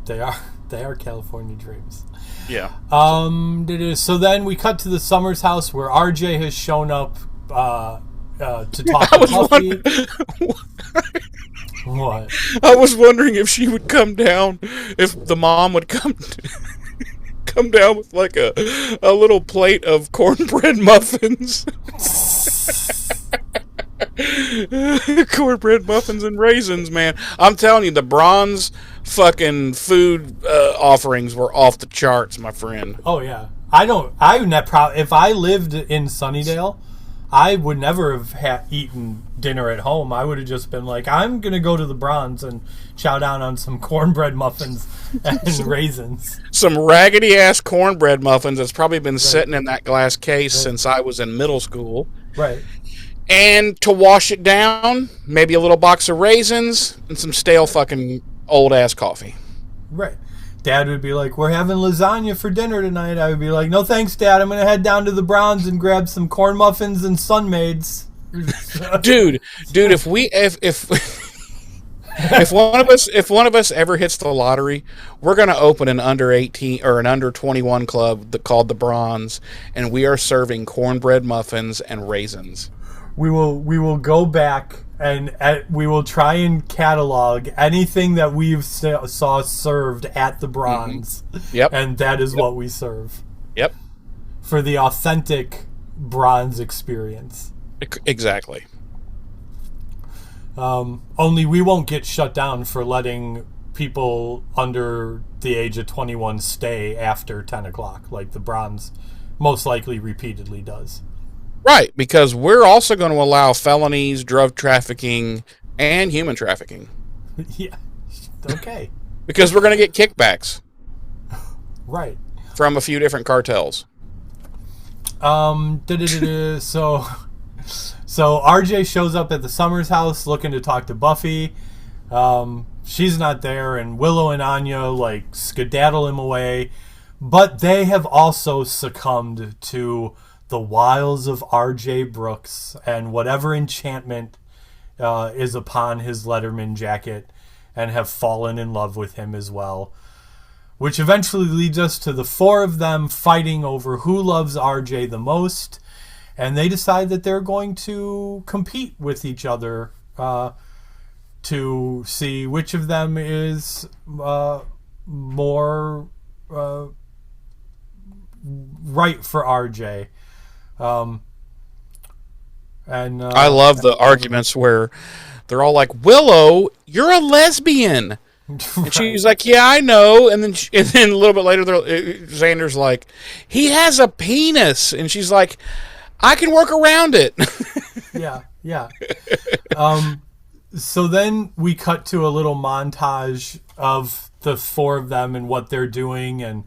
They are California dreams. Yeah. So then we cut to the Summers house where RJ has shown up to talk to Buffy. What? I was wondering if she would come down, if the mom would come down with like a little plate of cornbread muffins. Cornbread muffins and raisins, man. I'm telling you, the bronze fucking food offerings were off the charts, my friend. Oh yeah. If I lived in Sunnydale, I would never have eaten dinner at home. I would have just been like, I'm going to go to the Bronze and chow down on some cornbread muffins and raisins. Some raggedy-ass cornbread muffins that's probably been sitting in that glass case since I was in middle school. Right. And to wash it down, maybe a little box of raisins and some stale fucking old-ass coffee. Right. Dad would be like, we're having lasagna for dinner tonight. I would be like, no thanks, Dad. I'm going to head down to the Browns and grab some corn muffins and Sunmaids. dude, if one of us ever hits the lottery, we're going to open an under 18 or an under 21 club called the Bronze, and we are serving cornbread muffins and raisins. We will go back and we will try and catalog anything that we've saw served at the Bronze. Mm-hmm. Yep. And that is what we serve. Yep. For the authentic Bronze experience. Exactly. Only we won't get shut down for letting people under the age of 21 stay after 10 o'clock, like the Bronze most likely repeatedly does. Right, because we're also going to allow felonies, drug trafficking, and human trafficking. Yeah. Okay. Because we're going to get kickbacks. Right. From a few different cartels. So RJ shows up at the Summers house looking to talk to Buffy. She's not there, and Willow and Anya like skedaddle him away. But they have also succumbed to the wiles of RJ Brooks and whatever enchantment is upon his Letterman jacket, and have fallen in love with him as well. Which eventually leads us to the four of them fighting over who loves RJ the most. And they decide that they're going to compete with each other to see which of them is more right for RJ. I love the arguments where they're all like, Willow, you're a lesbian. Right. And she's like, yeah, I know. And then a little bit later, Xander's like, he has a penis. And she's like, I can work around it. Yeah. So then we cut to a little montage of the four of them and what they're doing. And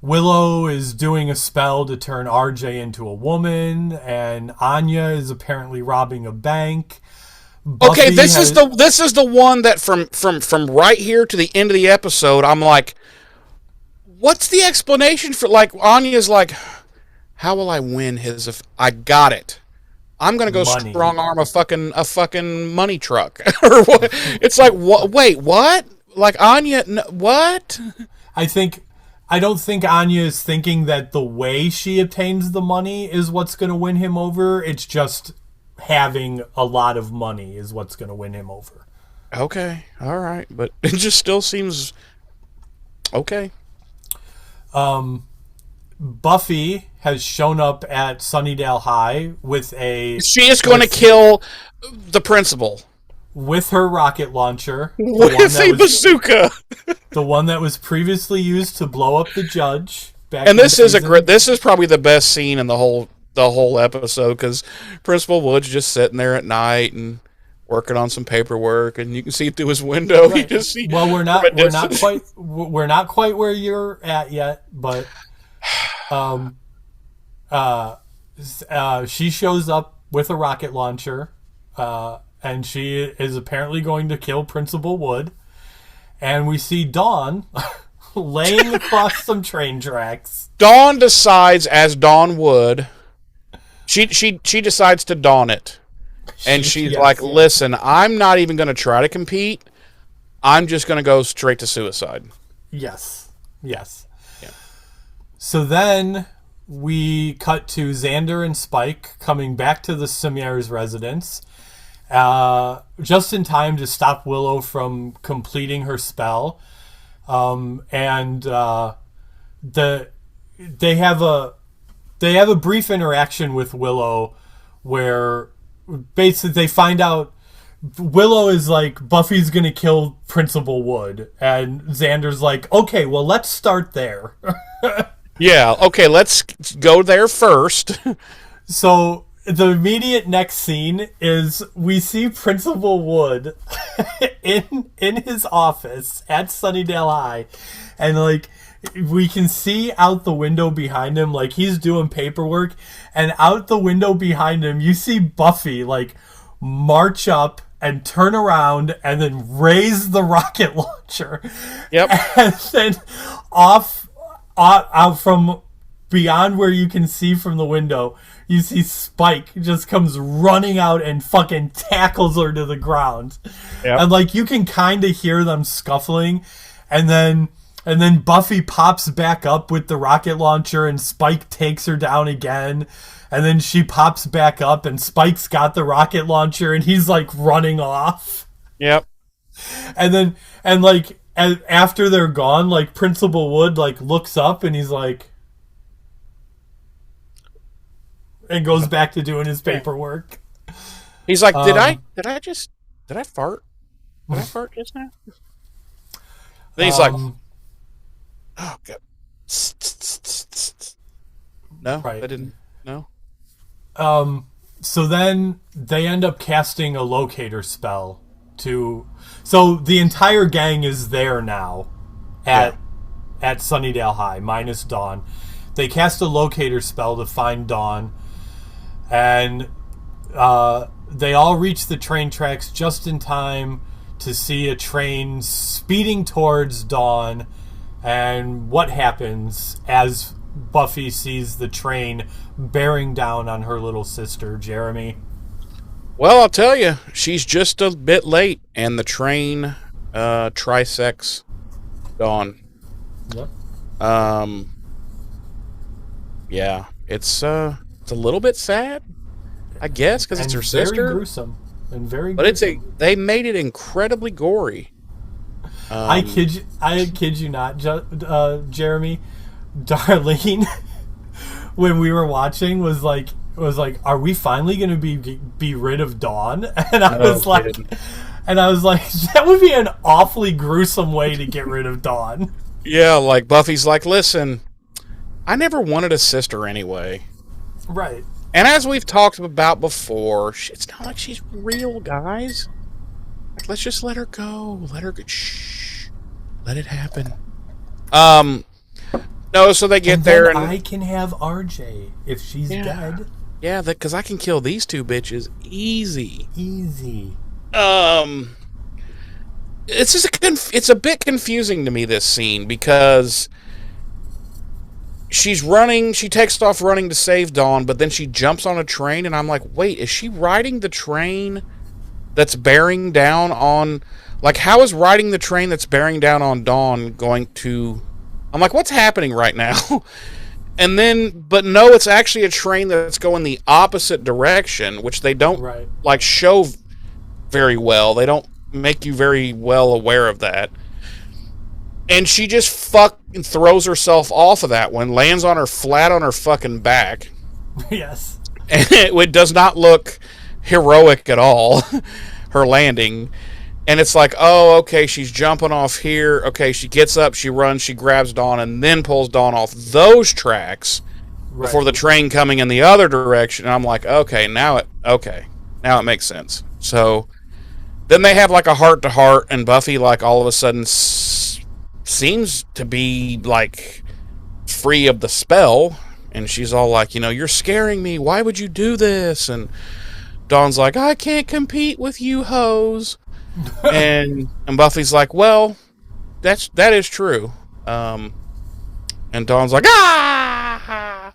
Willow is doing a spell to turn RJ into a woman. And Anya is apparently robbing a bank. Buffy okay, this is the one that from right here to the end of the episode, I'm like, what's the explanation for, like, Anya's like, how will I win his? I got it. I'm gonna go strong arm a fucking money truck or what? It's like, what? Wait, what? Like Anya? What? I don't think Anya is thinking that the way she obtains the money is what's gonna win him over. It's just having a lot of money is what's gonna win him over. Okay, all right, but it just still seems okay. Buffy has shown up at Sunnydale High with She is going to kill the principal. With her rocket launcher. With a bazooka. The one that was previously used to blow up the judge. And this is probably the best scene in the whole episode, because Principal Wood's just sitting there at night and working on some paperwork, and you can see through his window. Right. You just see. Well, we're not quite where you're at yet, but she shows up with a rocket launcher, and she is apparently going to kill Principal Wood, and we see Dawn laying across some train tracks. Dawn decides, as Dawn would, she decides to dawn it. And she's like, listen, I'm not even going to try to compete. I'm just going to go straight to suicide. Yes. Yes. Yeah. So then we cut to Xander and Spike coming back to the Samaire's residence, just in time to stop Willow from completing her spell. And they have a brief interaction with Willow where basically they find out Willow is like, Buffy's gonna kill Principal Wood, and Xander's like, okay, well, let's start there. Yeah, okay, let's go there first. So the immediate next scene is we see Principal Wood in his office at Sunnydale High, and like we can see out the window behind him, like he's doing paperwork, and out the window behind him you see Buffy like march up and turn around and then raise the rocket launcher. Yep. And then out from beyond where you can see from the window, you see Spike just comes running out and fucking tackles her to the ground. Yep. And like you can kind of hear them scuffling, and then Buffy pops back up with the rocket launcher and Spike takes her down again. And then she pops back up and Spike's got the rocket launcher and he's like running off. Yep. And after they're gone, like Principal Wood like looks up and he's like, and goes back to doing his paperwork. He's like, did I fart? Did I fart just now? Then he's like, oh god. No, right. I didn't. No. So then they end up casting a locator spell so the entire gang is there now at Sunnydale High, minus Dawn. They cast a locator spell to find Dawn, and they all reach the train tracks just in time to see a train speeding towards Dawn. And what happens as Buffy sees the train bearing down on her little sister, Jeremy? Well, I'll tell you, she's just a bit late, and the train trisects Dawn. Yep. Yeah, it's a little bit sad, I guess, because it's her sister. Very gruesome. And very but gruesome. they made it incredibly gory. I kid you not, Jeremy. Darlene, when we were watching, was like, are we finally going to be rid of Dawn? And I was like, that would be an awfully gruesome way to get rid of Dawn. Yeah, like Buffy's like, listen, I never wanted a sister anyway. Right. And as we've talked about before, it's not like she's real, guys. Like, let's just let her go. Let her go. Shh. Let it happen. No, so they get there and I can have RJ if she's dead. Yeah, because I can kill these two bitches easy. Easy. It's just it's a bit confusing to me, this scene, because she's running, she takes off running to save Dawn, but then she jumps on a train, and I'm like, wait, is she riding the train that's bearing down on, like, how is riding the train that's bearing down on Dawn going to, I'm like, what's happening right now? And then, but no, it's actually a train that's going the opposite direction, which they don't, like, show very well. They don't make you very well aware of that. And she just fucking throws herself off of that one, lands on her flat on her fucking back. Yes. And it does not look heroic at all, her landing. And it's like, oh, okay, she's jumping off here. Okay, she gets up, she runs, she grabs Dawn, and then pulls Dawn off those tracks before the train coming in the other direction. And I'm like, okay, now it makes sense. So then they have like a heart-to-heart, and Buffy, like, all of a sudden seems to be, like, free of the spell. And she's all like, you're scaring me. Why would you do this? And Dawn's like, I can't compete with you hoes. and Buffy's like, well, that is true. And Dawn's like, ah!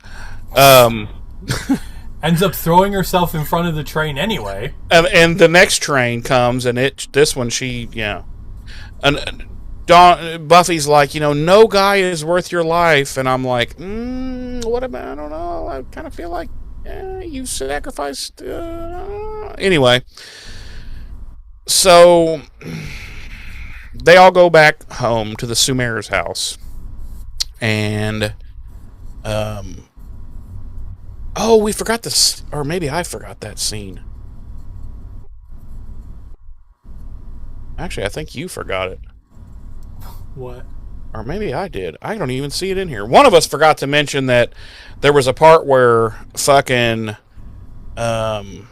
Ends up throwing herself in front of the train anyway. And the next train comes, and this one, And Buffy's like, no guy is worth your life, and I'm like, what about? I don't know. I kind of feel like you sacrificed. Anyway, so they all go back home to the Sumer's house, and we forgot this, or maybe I forgot that scene. Actually, I think you forgot it. What? Or maybe I did. I don't even see it in here. One of us forgot to mention that there was a part where fucking... Oh,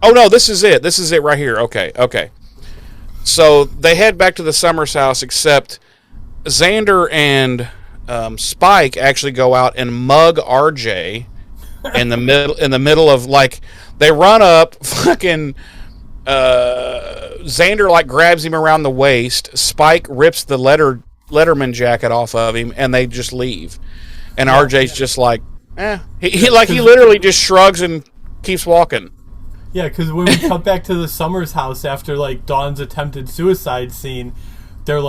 no, this is it. This is it right here. Okay. So they head back to the Summers house, except Xander and Spike actually go out and mug RJ in the middle of, like... They run up, fucking... Xander like grabs him around the waist. Spike rips the Letterman jacket off of him, and they just leave. And RJ's just like, he literally just shrugs and keeps walking. Yeah, because when we come back to the Summers house after like Dawn's attempted suicide scene, they're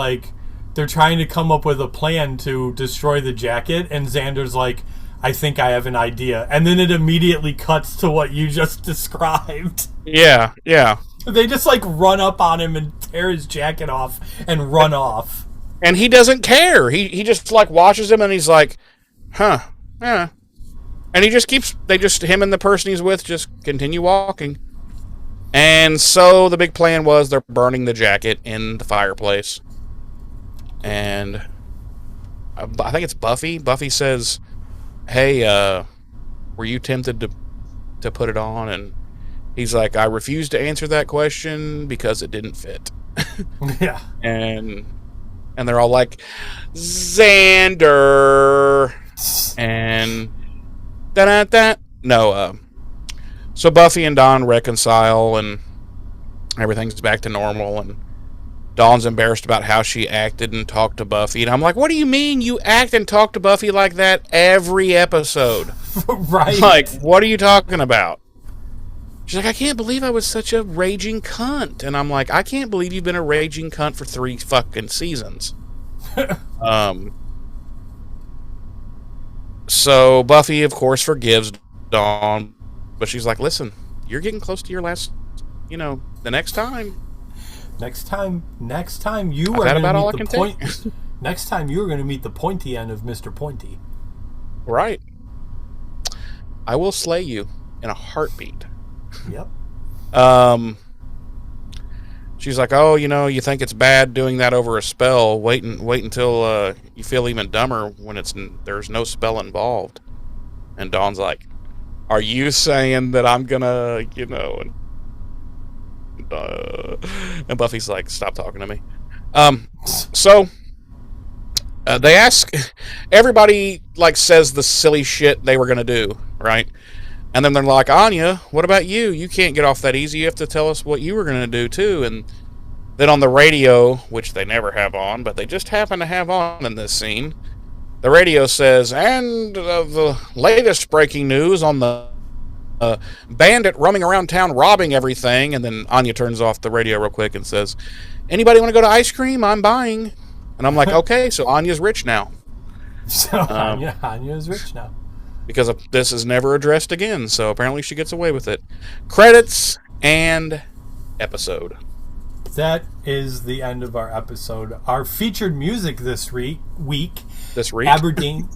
trying to come up with a plan to destroy the jacket, and Xander's like, I think I have an idea. And then it immediately cuts to what you just described. Yeah. They just like run up on him and tear his jacket off and run off. And he doesn't care. He just like watches him and he's like, yeah. And he just him and the person he's with just continue walking. And so the big plan was they're burning the jacket in the fireplace. And I think it's Buffy. Buffy says, hey, were you tempted to put it on? And he's like, I refuse to answer that question because it didn't fit. Yeah. And they're all like, Xander. And da-da-da. No, so Buffy and Dawn reconcile and everything's back to normal, and Dawn's embarrassed about how she acted and talked to Buffy. And I'm like, what do you mean you act and talk to Buffy like that every episode? Right. Like, what are you talking about? She's like, I can't believe I was such a raging cunt. And I'm like, I can't believe you've been a raging cunt for 3 fucking seasons. So Buffy, of course, forgives Dawn. But she's like, listen, you're getting close to your last, the next time. Next time you are going to meet the point. Next time you are going to meet the pointy end of Mr. Pointy. Right. I will slay you in a heartbeat. Yep. She's like, oh, you think it's bad doing that over a spell. Wait until you feel even dumber when there's no spell involved. And Dawn's like, are you saying that I'm gonna, and Buffy's like, stop talking to me. So they ask, everybody like says the silly shit they were gonna do, right? And then they're like, Anya, what about you? You can't get off that easy. You have to tell us what you were gonna do too. And then on the radio, which they never have on, but they just happen to have on in this scene, the radio says, and the latest breaking news on the bandit roaming around town robbing everything. And then Anya turns off the radio real quick and says, anybody want to go to ice cream? I'm buying. And I'm like, okay, so Anya's rich now. So Anya is rich now. Because this is never addressed again, so apparently she gets away with it. Credits and episode. That is the end of our episode. Our featured music this week. Aberdeen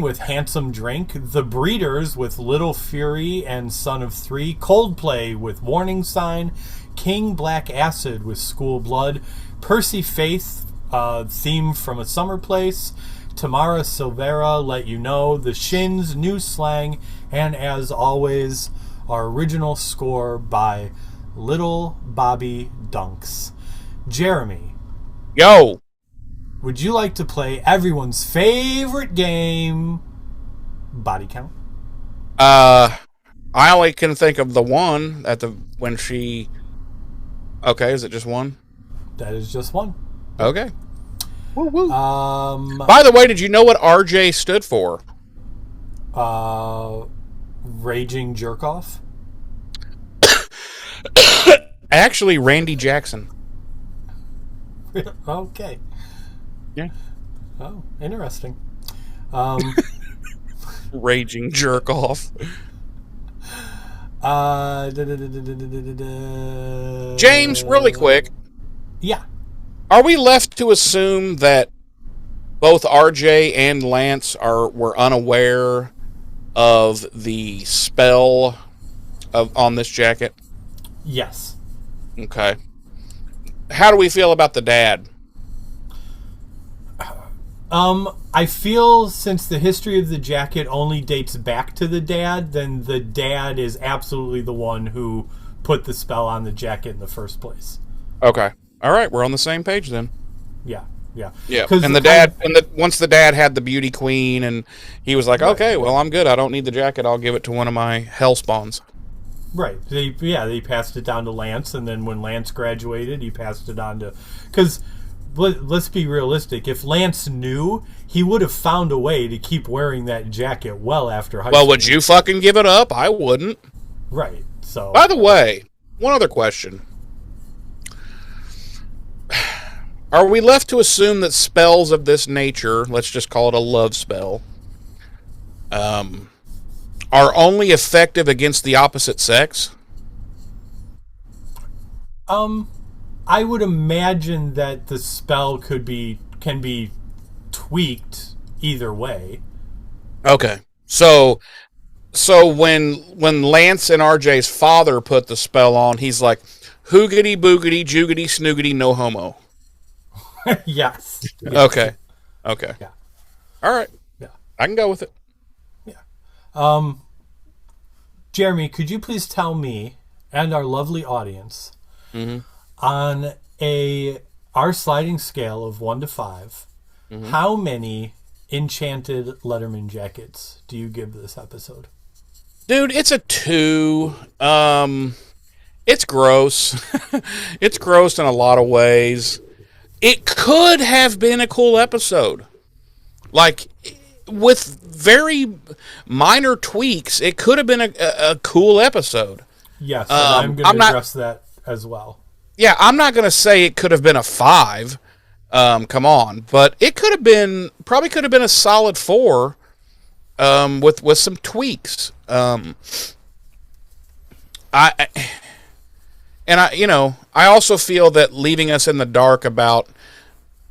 with Handsome Drink, The Breeders with Little Fury and Son of Three, Coldplay with Warning Sign, King Black Acid with School Blood, Percy Faith theme from A Summer Place, Tamara Silvera, Let You Know, The Shins, New Slang, and as always, our original score by Little Bobby Dunks. Jeremy. Yo! Would you like to play everyone's favorite game, Body Count? I only can think of the one when she... Okay, is it just one? That is just one. Okay. Woo woo. By the way, did you know what RJ stood for? Raging Jerk Off? Actually, Randy Jackson. Okay. Yeah. Oh, interesting. Raging jerk off. James, really quick, Yeah. are we left to assume that both RJ and Lance were unaware of the spell on this jacket? Yes. Okay. How do we feel about the dad? I feel since the history of the jacket only dates back to the dad, then the dad is absolutely the one who put the spell on the jacket in the first place. Okay. All right, we're on the same page then. Yeah. Yeah. Yeah. And the dad, once the dad had the beauty queen, and he was like, Right. "Okay, well, I'm good. I don't need the jacket. I'll give it to one of my hell spawns." Right. They passed it down to Lance, and then when Lance graduated, he passed it on to... Because, let's be realistic, if Lance knew, he would have found a way to keep wearing that jacket well after high school. Well, would you fucking give it up? I wouldn't. Right. So... By the way, one other question. Are we left to assume that spells of this nature, let's just call it a love spell, are only effective against the opposite sex? I would imagine that the spell can be tweaked either way. Okay. So when Lance and RJ's father put the spell on, he's like, hoogity boogity joogity snoogity no homo. Yes. Okay. Okay. Yeah. All right. Yeah. I can go with it. Yeah. Jeremy, could you please tell me and our lovely audience on our sliding scale of 1 to 5, how many enchanted Letterman jackets do you give this episode? Dude, it's a 2. It's gross. It's gross in a lot of ways. It could have been a cool episode. Like, with very minor tweaks, it could have been a cool episode. Yes, and I'm going to address that as well. Yeah, I'm not going to say it could have been a 5. Come on. But it could have been, probably could have been a solid 4 with some tweaks. I also feel that leaving us in the dark about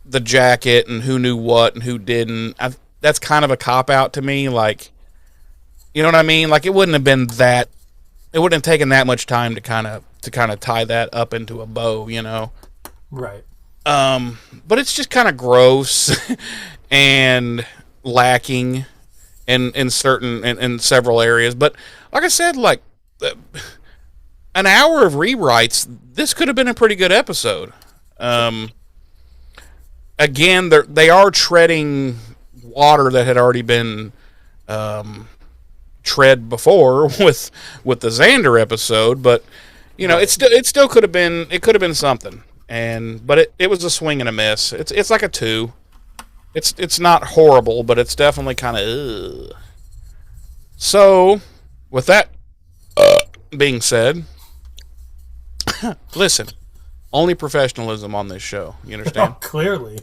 the jacket and who knew what and who didn't, that's kind of a cop-out to me. Like, you know what I mean? Like, it wouldn't have been that, it wouldn't have taken that much time to kind of tie that up into a bow, you know? Right. But it's just kind of gross and lacking in several areas. But like I said, like, an hour of rewrites, this could have been a pretty good episode. Again, they are treading water that had already been tread before with the Xander episode, but you know, right. it still could have been something. But it was a swing and a miss. It's like a 2. It's not horrible, but it's definitely kind of So, with that being said, listen, only professionalism on this show. You understand? Oh, clearly.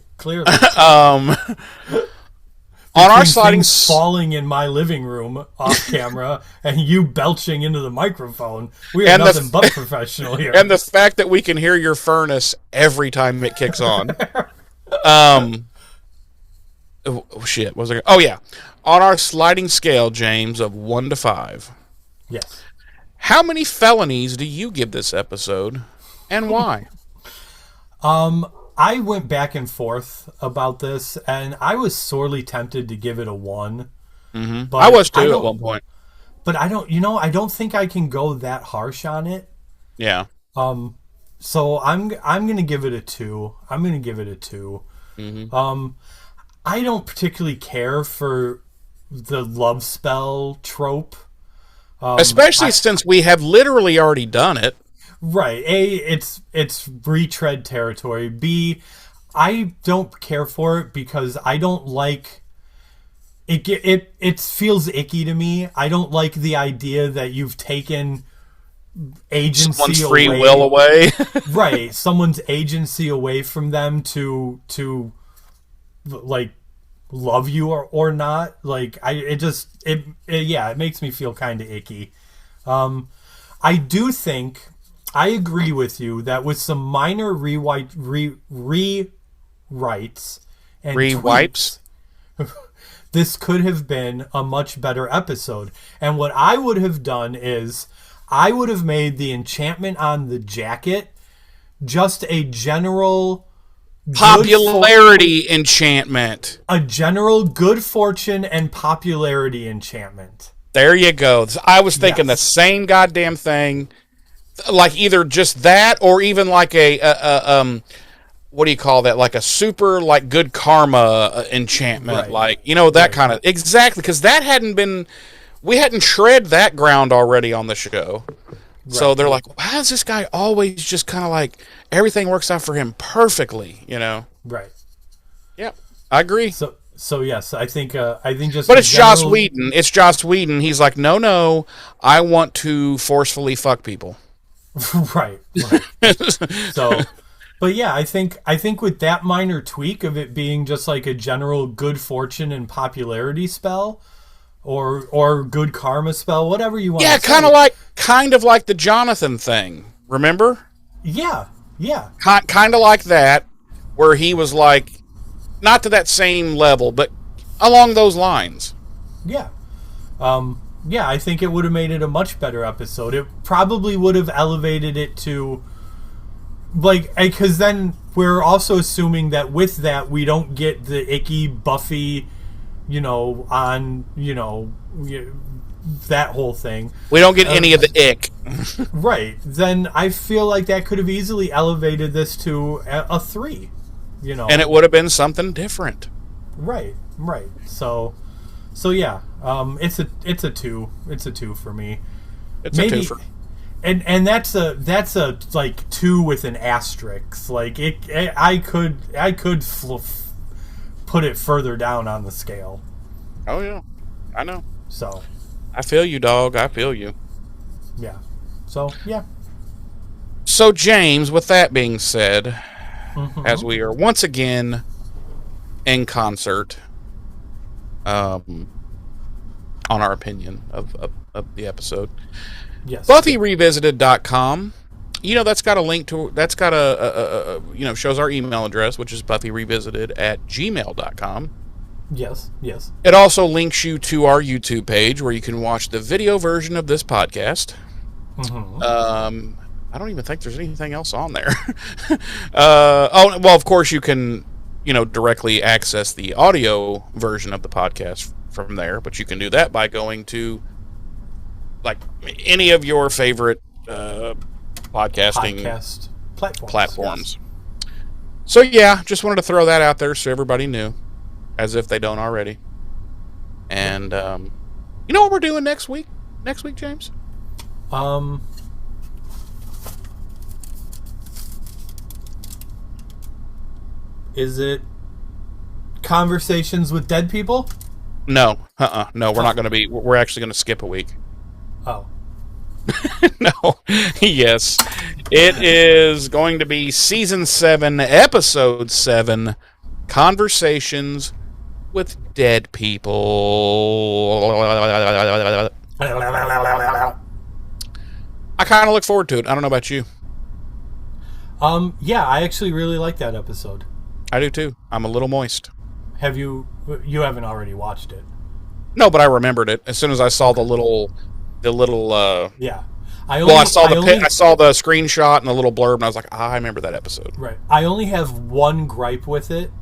On our sliding falling in my living room off camera and you belching into the microphone, we are nothing but professional here. And the fact that we can hear your furnace every time it kicks on. Oh shit! What was I? Oh yeah, on our sliding scale, James, of 1 to 5. Yes. How many felonies do you give this episode, and why? I went back and forth about this, and I was sorely tempted to give it a 1. Mm-hmm. But I was too at one point. But I don't think I can go that harsh on it. Yeah. So I'm gonna give it a 2. I'm gonna give it a 2. Mm-hmm. I don't particularly care for the love spell trope. Especially since we have literally already done it. Right. A, it's retread territory. B, I don't care for it because I don't like it. It feels icky to me. I don't like the idea that you've taken agency someone's free will away. Right, someone's agency away from them to like love you or not. Like it makes me feel kind of icky. I do think I agree with you that with some minor rewrites and Rewipes. tweaks, this could have been a much better episode. And what I would have done is I would have made the enchantment on the jacket just a general popularity enchantment. A general good fortune and popularity enchantment. There you go. I was thinking the same goddamn thing. Like either just that or even like a what do you call that? Like a super like good karma enchantment. Right. Like, you know, that kind of exactly, because that we hadn't shred that ground already on the show. Right. So they're like, why is this guy always just kind of like everything works out for him perfectly, you know? Right. Yeah, I agree. So yes, I think just. But it's Joss Whedon. It's Joss Whedon. He's like, no, I want to forcefully fuck people. Right. So, but yeah, I think with that minor tweak of it being just like a general good fortune and popularity spell, or good karma spell, whatever you want. Yeah, to say. kind of like the Jonathan thing. Remember? Yeah. Kind of like that, where he was like, not to that same level, but along those lines. Yeah. Yeah, I think it would have made it a much better episode. It probably would have elevated it to, like, because then we're also assuming that with that we don't get the icky Buffy, you know, on, you know, that whole thing. We don't get any of the ick. Right. Then I feel like that could have easily elevated this to a 3, you know. And it would have been something different. Right. So yeah, it's a 2. It's a 2 for me. It's a 2 for. And that's a like 2 with an asterisk. Like I could put it further down on the scale. Oh yeah, I know. So I feel you, dog. I feel you. Yeah. So yeah. So James, with that being said, as we are once again in concert, on our opinion of the episode. Yes. BuffyRevisited.com. You know, that's got a link to, that's got shows our email address, which is BuffyRevisited@gmail.com. Yes. It also links you to our YouTube page where you can watch the video version of this podcast. I don't even think there's anything else on there. Of course you can, directly access the audio version of the podcast from there, but you can do that by going to like any of your favorite podcast platforms. Yes. So yeah, just wanted to throw that out there so everybody knew, as if they don't already. And you know what we're doing next week? Next week, James? Is it Conversations with Dead People? No. No, we're not going to be. We're actually going to skip a week. Oh. No. Yes. It is going to be Season 7, Episode 7, Conversations with Dead People. I kind of look forward to it. I don't know about you. Yeah, I actually really like that episode. I do too. I'm a little moist. Have you haven't already watched it? No, but I remembered it as soon as I saw the little yeah. I saw the screenshot and the little blurb, and I was like, I remember that episode. Right. I only have one gripe with it,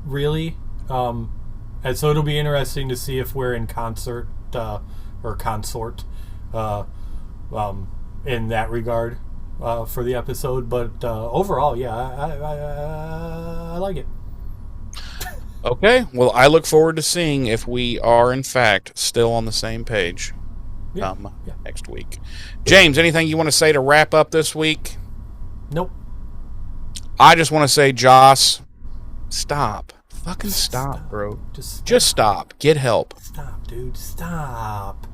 really. And so it'll be interesting to see if we're in concert or consort in that regard for the episode. But overall, yeah, I like it. Okay. Well, I look forward to seeing if we are, in fact, still on the same page next week. James, anything you want to say to wrap up this week? Nope. I just want to say, Joss, stop. Fucking stop, bro. Just stop. Get help. Stop, dude. Stop.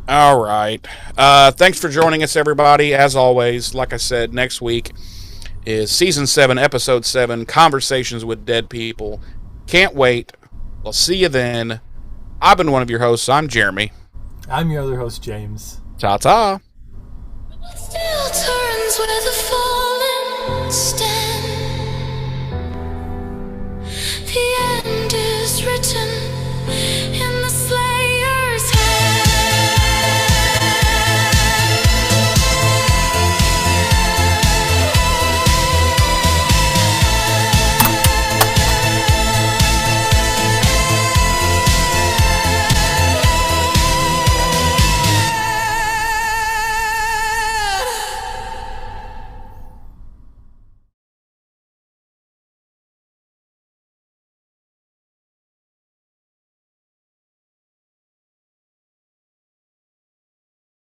All right. Thanks for joining us, everybody. As always, like I said, next week is Season 7, Episode 7, Conversations with Dead People. Can't wait. We'll see you then. I've been one of your hosts. I'm Jeremy. I'm your other host, James. Ta-ta. Still turns where the fallen stand. The end is written